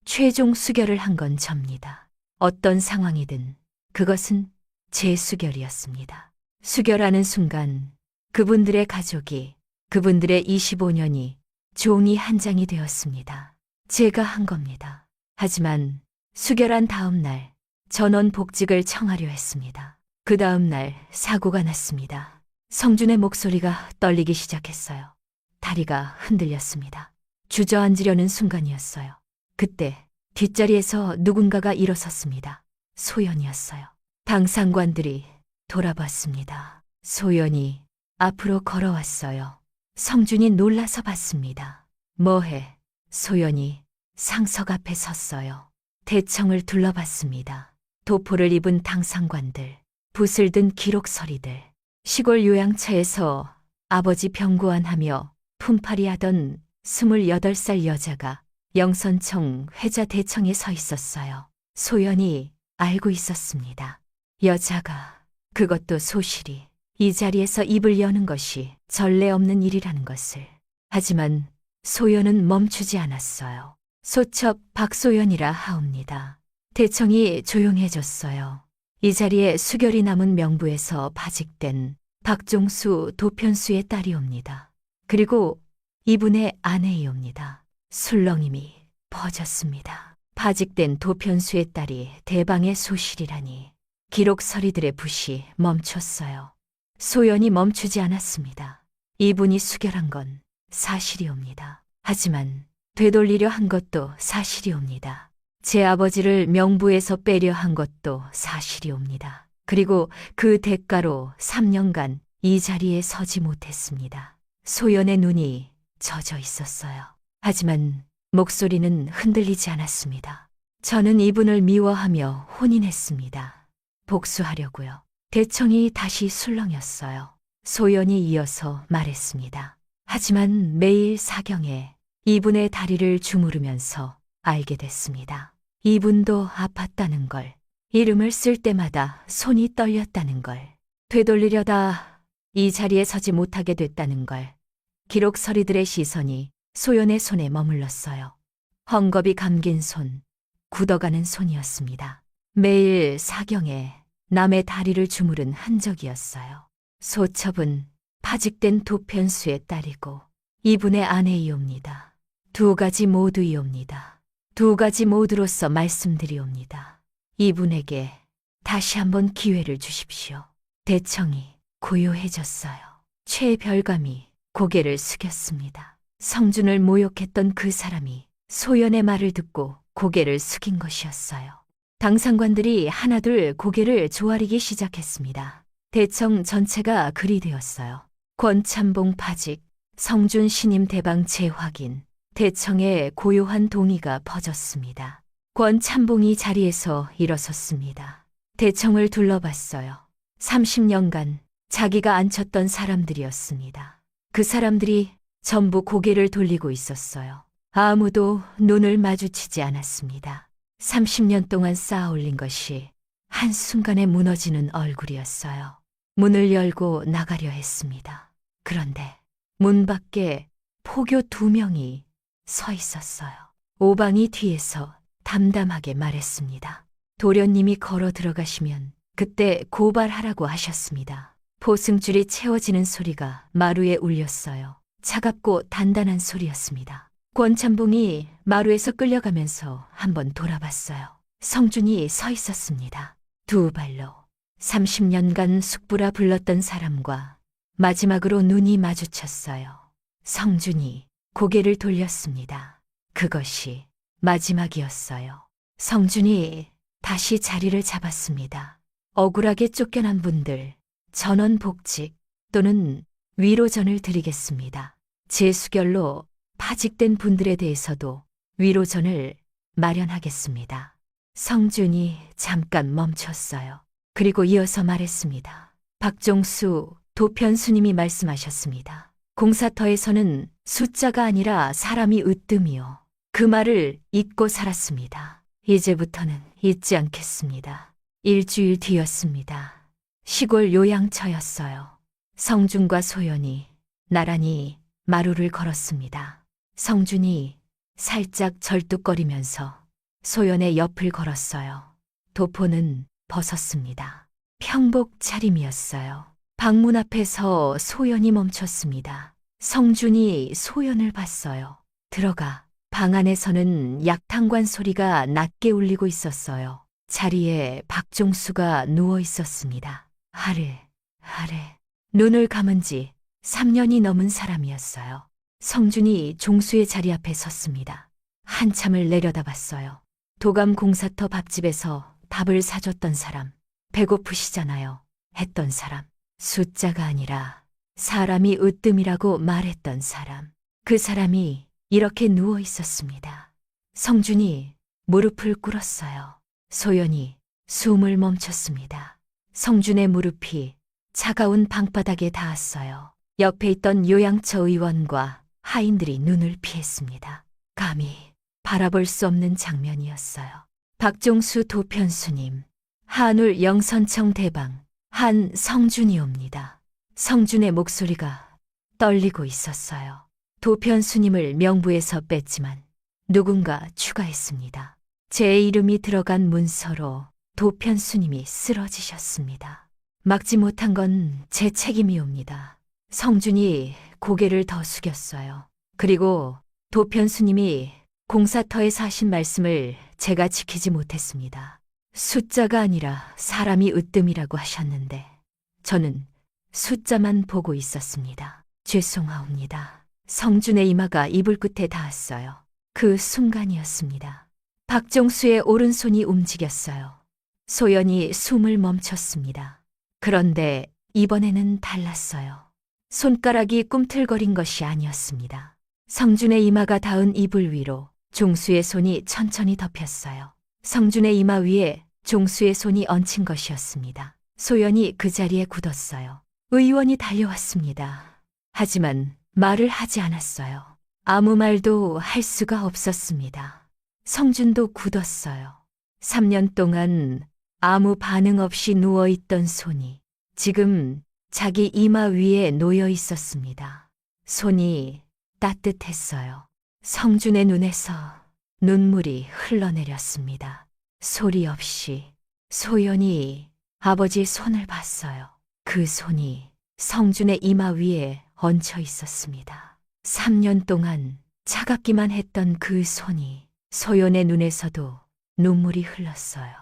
최종 수결을 한 건 접니다. 어떤 상황이든 그것은 제 수결이었습니다. 수결하는 순간 그분들의 가족이, 그분들의 25년이 종이 한 장이 되었습니다. 제가 한 겁니다. 하지만 수결한 다음 날 전원 복직을 청하려 했습니다. 그 다음 날 사고가 났습니다. 성준의 목소리가 떨리기 시작했어요. 다리가 흔들렸습니다. 주저앉으려는 순간이었어요. 그때 뒷자리에서 누군가가 일어섰습니다. 소연이었어요. 당상관들이 돌아봤습니다. 소연이 앞으로 걸어왔어요. 성준이 놀라서 봤습니다. 뭐해? 소연이 상석 앞에 섰어요. 대청을 둘러봤습니다. 도포를 입은 당상관들, 붓을 든 기록서리들, 시골 요양처에서 아버지 병고안하며 품팔이 하던 28살 여자가 영선청 회자 대청에 서 있었어요. 소연이 알고 있었습니다. 여자가, 그것도 소실히 이 자리에서 입을 여는 것이 전례 없는 일이라는 것을. 하지만 소연은 멈추지 않았어요. 소첩 박소연이라 하옵니다. 대청이 조용해졌어요. 이 자리에 수결이 남은 명부에서 파직된 박종수 도편수의 딸이옵니다. 그리고 이분의 아내이옵니다. 술렁임이 퍼졌습니다. 파직된 도편수의 딸이 대방의 소실이라니. 기록서리들의 붓이 멈췄어요. 소연이 멈추지 않았습니다. 이분이 수결한 건 사실이옵니다. 하지만 되돌리려 한 것도 사실이옵니다. 제 아버지를 명부에서 빼려 한 것도 사실이옵니다. 그리고 그 대가로 3년간 이 자리에 서지 못했습니다. 소연의 눈이 젖어 있었어요. 하지만 목소리는 흔들리지 않았습니다. 저는 이분을 미워하며 혼인했습니다. 복수하려고요. 대청이 다시 술렁였어요. 소연이 이어서 말했습니다. 하지만 매일 사경에 이분의 다리를 주무르면서 알게 됐습니다. 이분도 아팠다는 걸, 이름을 쓸 때마다 손이 떨렸다는 걸, 되돌리려다 이 자리에 서지 못하게 됐다는 걸. 기록서리들의 시선이 소연의 손에 머물렀어요. 헝겊이 감긴 손, 굳어가는 손이었습니다. 매일 사경에 남의 다리를 주무른 흔적이었어요. 소첩은 파직된 도편수의 딸이고 이분의 아내이옵니다. 두 가지 모두이옵니다. 두 가지 모두로서 말씀드리옵니다. 이분에게 다시 한번 기회를 주십시오. 대청이 고요해졌어요. 최별감이 고개를 숙였습니다. 성준을 모욕했던 그 사람이 소연의 말을 듣고 고개를 숙인 것이었어요. 당상관들이 하나둘 고개를 조아리기 시작했습니다. 대청 전체가 그리 되었어요. 권참봉 파직, 성준 신임 대방 재확인, 대청의 고요한 동의가 퍼졌습니다. 권참봉이 자리에서 일어섰습니다. 대청을 둘러봤어요. 30년간 자기가 앉혔던 사람들이었습니다. 그 사람들이 전부 고개를 돌리고 있었어요. 아무도 눈을 마주치지 않았습니다. 30년 동안 쌓아올린 것이 한순간에 무너지는 얼굴이었어요. 문을 열고 나가려 했습니다. 그런데 문 밖에 포교 2명이 서 있었어요. 오방이 뒤에서 담담하게 말했습니다. 도련님이 걸어 들어가시면 그때 고발하라고 하셨습니다. 포승줄이 채워지는 소리가 마루에 울렸어요. 차갑고 단단한 소리였습니다. 권참봉이 마루에서 끌려가면서 한번 돌아봤어요. 성준이 서 있었습니다. 두 발로 30년간 숙부라 불렀던 사람과 마지막으로 눈이 마주쳤어요. 성준이 고개를 돌렸습니다. 그것이 마지막이었어요. 성준이 다시 자리를 잡았습니다. 억울하게 쫓겨난 분들, 전원 복직 또는 위로전을 드리겠습니다. 재수결로 파직된 분들에 대해서도 위로전을 마련하겠습니다. 성준이 잠깐 멈췄어요. 그리고 이어서 말했습니다. 박종수 도편수님이 말씀하셨습니다. 공사터에서는 숫자가 아니라 사람이 으뜸이요. 그 말을 잊고 살았습니다. 이제부터는 잊지 않겠습니다. 일주일 뒤였습니다. 시골 요양처였어요. 성준과 소연이 나란히 마루를 걸었습니다. 성준이 살짝 절뚝거리면서 소연의 옆을 걸었어요. 도포는 벗었습니다. 평복 차림이었어요. 방문 앞에서 소연이 멈췄습니다. 성준이 소연을 봤어요. 들어가. 방 안에서는 약탕관 소리가 낮게 울리고 있었어요. 자리에 박종수가 누워 있었습니다. 하래. 눈을 감은 지 3년이 넘은 사람이었어요. 성준이 종수의 자리 앞에 섰습니다. 한참을 내려다봤어요. 도감 공사터 밥집에서 밥을 사줬던 사람, 배고프시잖아요. 했던 사람, 숫자가 아니라 사람이 으뜸이라고 말했던 사람. 그 사람이 이렇게 누워 있었습니다. 성준이 무릎을 꿇었어요. 소연이 숨을 멈췄습니다. 성준의 무릎이 차가운 방바닥에 닿았어요. 옆에 있던 요양처 의원과 하인들이 눈을 피했습니다. 감히 바라볼 수 없는 장면이었어요. 박종수 도편수님, 한울 영선청 대방, 한성준이옵니다. 성준의 목소리가 떨리고 있었어요. 도편수님을 명부에서 뺐지만 누군가 추가했습니다. 제 이름이 들어간 문서로 도편수님이 쓰러지셨습니다. 막지 못한 건 제 책임이옵니다. 성준이 고개를 더 숙였어요. 그리고 도편수님이 공사터에서 하신 말씀을 제가 지키지 못했습니다. 숫자가 아니라 사람이 으뜸이라고 하셨는데 저는 숫자만 보고 있었습니다. 죄송하옵니다. 성준의 이마가 이불 끝에 닿았어요. 그 순간이었습니다. 박종수의 오른손이 움직였어요. 소연이 숨을 멈췄습니다. 그런데 이번에는 달랐어요. 손가락이 꿈틀거린 것이 아니었습니다. 성준의 이마가 닿은 이불 위로 종수의 손이 천천히 덮였어요. 성준의 이마 위에 종수의 손이 얹힌 것이었습니다. 소연이 그 자리에 굳었어요. 의원이 달려왔습니다. 하지만 말을 하지 않았어요. 아무 말도 할 수가 없었습니다. 성준도 굳었어요. 3년 동안 아무 반응 없이 누워있던 손이 지금 자기 이마 위에 놓여 있었습니다. 손이 따뜻했어요. 성준의 눈에서 눈물이 흘러내렸습니다. 소리 없이 소연이 아버지의 손을 봤어요. 그 손이 성준의 이마 위에 얹혀 있었습니다. 3년 동안 차갑기만 했던 그 손이 소연의 눈에서도 눈물이 흘렀어요.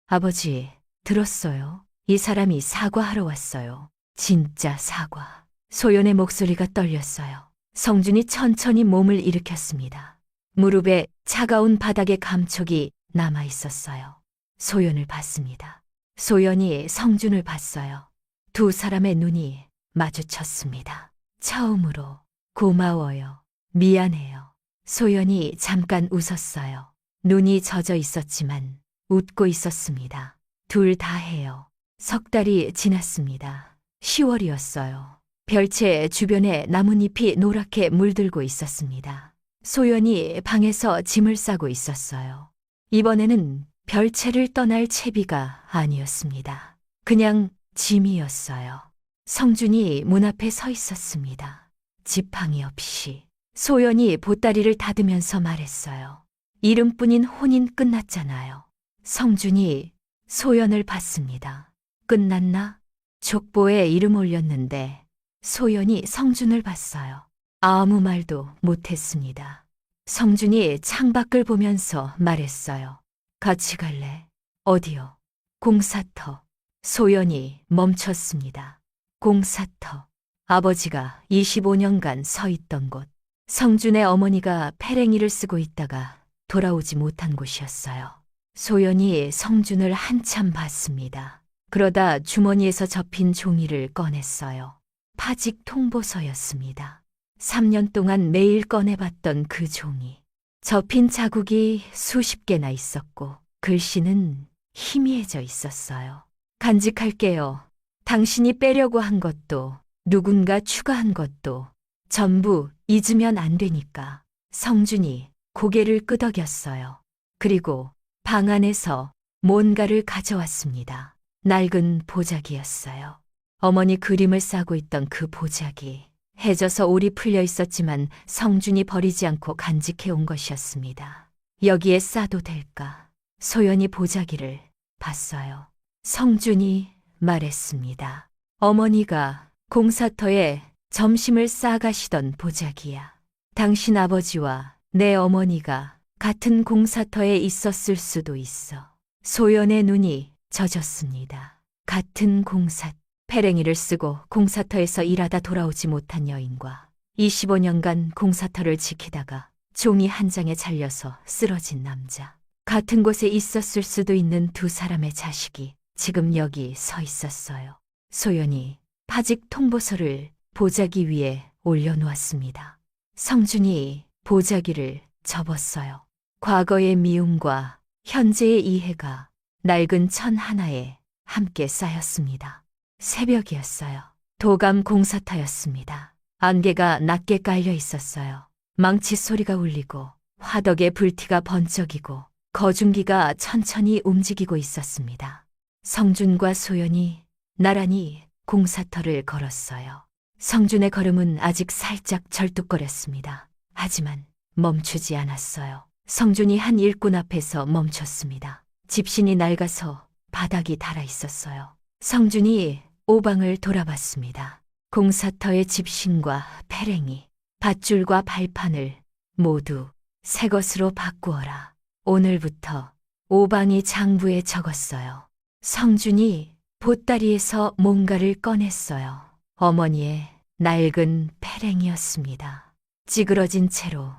아버지, 들었어요? 이 사람이 사과하러 왔어요. 진짜 사과. 소연의 목소리가 떨렸어요. 성준이 천천히 몸을 일으켰습니다. 무릎에 차가운 바닥의 감촉이 남아 있었어요. 소연을 봤습니다. 소연이 성준을 봤어요. 두 사람의 눈이 마주쳤습니다. 처음으로 고마워요. 미안해요. 소연이 잠깐 웃었어요. 눈이 젖어 있었지만 웃고 있었습니다. 둘 다 해요. 석 달이 지났습니다. 10월이었어요. 별채 주변에 나뭇잎이 노랗게 물들고 있었습니다. 소연이 방에서 짐을 싸고 있었어요. 이번에는 별채를 떠날 채비가 아니었습니다. 그냥 짐이었어요. 성준이 문 앞에 서 있었습니다. 지팡이 없이. 소연이 보따리를 닫으면서 말했어요. 이름뿐인 혼인 끝났잖아요. 성준이 소연을 봤습니다. 끝났나? 족보에 이름 올렸는데 소연이 성준을 봤어요. 아무 말도 못했습니다. 성준이 창밖을 보면서 말했어요. 같이 갈래? 어디요? 공사터. 소연이 멈췄습니다. 공사터. 아버지가 25년간 서 있던 곳. 성준의 어머니가 페랭이를 쓰고 있다가 돌아오지 못한 곳이었어요. 소연이 성준을 한참 봤습니다. 그러다 주머니에서 접힌 종이를 꺼냈어요. 파직 통보서였습니다. 3년 동안 매일 꺼내봤던 그 종이. 접힌 자국이 수십 개나 있었고 글씨는 희미해져 있었어요. 간직할게요. 당신이 빼려고 한 것도 누군가 추가한 것도 전부 잊으면 안 되니까. 성준이 고개를 끄덕였어요. 그리고 방 안에서 뭔가를 가져왔습니다. 낡은 보자기였어요. 어머니 그림을 싸고 있던 그 보자기. 해져서 올이 풀려 있었지만 성준이 버리지 않고 간직해 온 것이었습니다. 여기에 싸도 될까? 소연이 보자기를 봤어요. 성준이 말했습니다. 어머니가 공사터에 점심을 싸가시던 보자기야. 당신 아버지와 내 어머니가 같은 공사터에 있었을 수도 있어. 소연의 눈이 젖었습니다. 같은 공사터. 페랭이를 쓰고 공사터에서 일하다 돌아오지 못한 여인과 25년간 공사터를 지키다가 종이 한 장에 잘려서 쓰러진 남자. 같은 곳에 있었을 수도 있는 두 사람의 자식이 지금 여기 서 있었어요. 소연이 파직 통보서를 보자기 위에 올려놓았습니다. 성준이 보자기를 접었어요. 과거의 미움과 현재의 이해가 낡은 천 하나에 함께 쌓였습니다. 새벽이었어요. 도감 공사터였습니다. 안개가 낮게 깔려 있었어요. 망치 소리가 울리고 화덕의 불티가 번쩍이고 거중기가 천천히 움직이고 있었습니다. 성준과 소연이 나란히 공사터를 걸었어요. 성준의 걸음은 아직 살짝 절뚝거렸습니다. 하지만 멈추지 않았어요. 성준이 한 일꾼 앞에서 멈췄습니다. 집신이 낡아서 바닥이 닳아 있었어요. 성준이 오방을 돌아봤습니다. 공사터의 집신과 페랭이, 밧줄과 발판을 모두 새 것으로 바꾸어라. 오늘부터 오방이 장부에 적었어요. 성준이 보따리에서 뭔가를 꺼냈어요. 어머니의 낡은 페랭이였습니다. 찌그러진 채로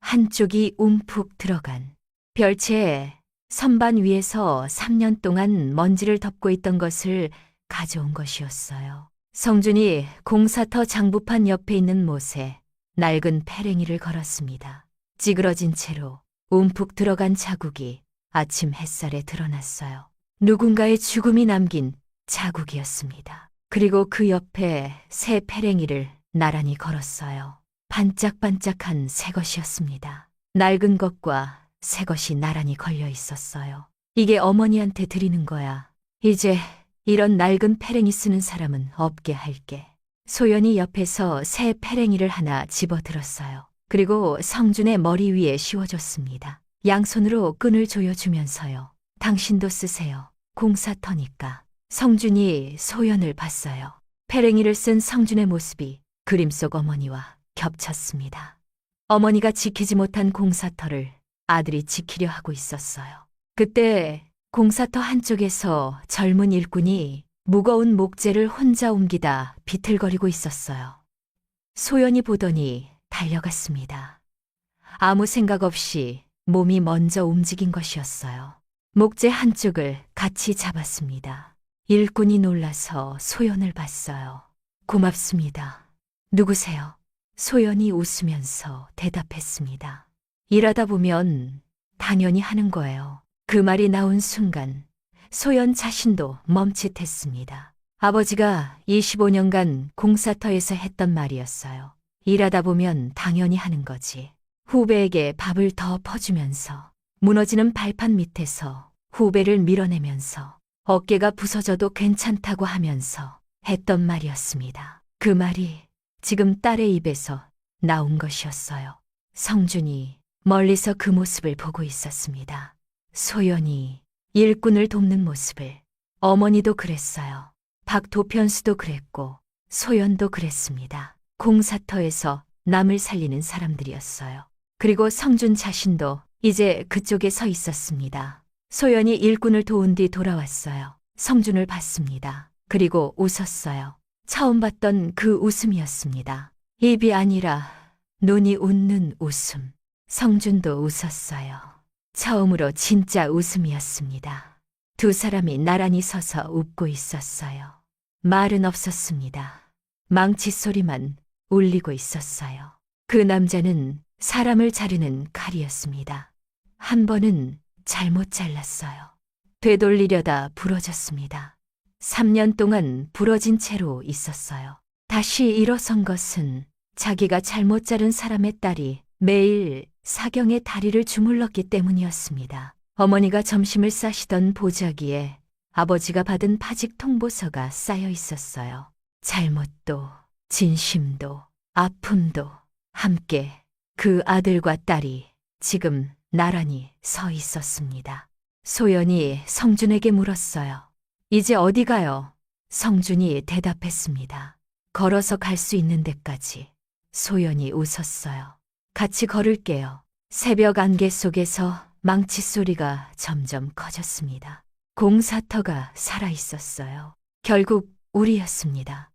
한쪽이 움푹 들어간 별채에 선반 위에서 3년 동안 먼지를 덮고 있던 것을 가져온 것이었어요. 성준이 공사터 장부판 옆에 있는 못에 낡은 페랭이를 걸었습니다. 찌그러진 채로 움푹 들어간 자국이 아침 햇살에 드러났어요. 누군가의 죽음이 남긴 자국이었습니다. 그리고 그 옆에 새 페랭이를 나란히 걸었어요. 반짝반짝한 새 것이었습니다. 낡은 것과 새 것이 나란히 걸려 있었어요. 이게 어머니한테 드리는 거야. 이제 이런 낡은 페랭이 쓰는 사람은 없게 할게. 소연이 옆에서 새 페랭이를 하나 집어들었어요. 그리고 성준의 머리 위에 씌워줬습니다. 양손으로 끈을 조여주면서요. 당신도 쓰세요. 공사터니까. 성준이 소연을 봤어요. 페랭이를 쓴 성준의 모습이 그림 속 어머니와 겹쳤습니다. 어머니가 지키지 못한 공사터를 아들이 지키려 하고 있었어요. 그때 공사터 한쪽에서 젊은 일꾼이 무거운 목재를 혼자 옮기다 비틀거리고 있었어요. 소연이 보더니 달려갔습니다. 아무 생각 없이 몸이 먼저 움직인 것이었어요. 목재 한쪽을 같이 잡았습니다. 일꾼이 놀라서 소연을 봤어요. 고맙습니다. 누구세요? 소연이 웃으면서 대답했습니다. 일하다 보면 당연히 하는 거예요. 그 말이 나온 순간 소연 자신도 멈칫했습니다. 아버지가 25년간 공사터에서 했던 말이었어요. 일하다 보면 당연히 하는 거지. 후배에게 밥을 더 퍼주면서 무너지는 발판 밑에서 후배를 밀어내면서 어깨가 부서져도 괜찮다고 하면서 했던 말이었습니다. 그 말이 지금 딸의 입에서 나온 것이었어요. 성준이 멀리서 그 모습을 보고 있었습니다. 소연이 일꾼을 돕는 모습을. 어머니도 그랬어요. 박도편수도 그랬고 소연도 그랬습니다. 공사터에서 남을 살리는 사람들이었어요. 그리고 성준 자신도 이제 그쪽에 서 있었습니다. 소연이 일꾼을 도운 뒤 돌아왔어요. 성준을 봤습니다. 그리고 웃었어요. 처음 봤던 그 웃음이었습니다. 입이 아니라 눈이 웃는 웃음. 성준도 웃었어요. 처음으로 진짜 웃음이었습니다. 두 사람이 나란히 서서 웃고 있었어요. 말은 없었습니다. 망치 소리만 울리고 있었어요. 그 남자는 사람을 자르는 칼이었습니다. 한 번은 잘못 잘랐어요. 되돌리려다 부러졌습니다. 3년 동안 부러진 채로 있었어요. 다시 일어선 것은 자기가 잘못 자른 사람의 딸이 매일 사경의 다리를 주물렀기 때문이었습니다. 어머니가 점심을 싸시던 보자기에 아버지가 받은 파직 통보서가 쌓여 있었어요. 잘못도, 진심도, 아픔도 함께 그 아들과 딸이 지금 나란히 서 있었습니다. 소연이 성준에게 물었어요. 이제 어디 가요? 성준이 대답했습니다. 걸어서 갈 수 있는 데까지. 소연이 웃었어요. 같이 걸을게요. 새벽 안개 속에서 망치 소리가 점점 커졌습니다. 공사터가 살아 있었어요. 결국 우리였습니다.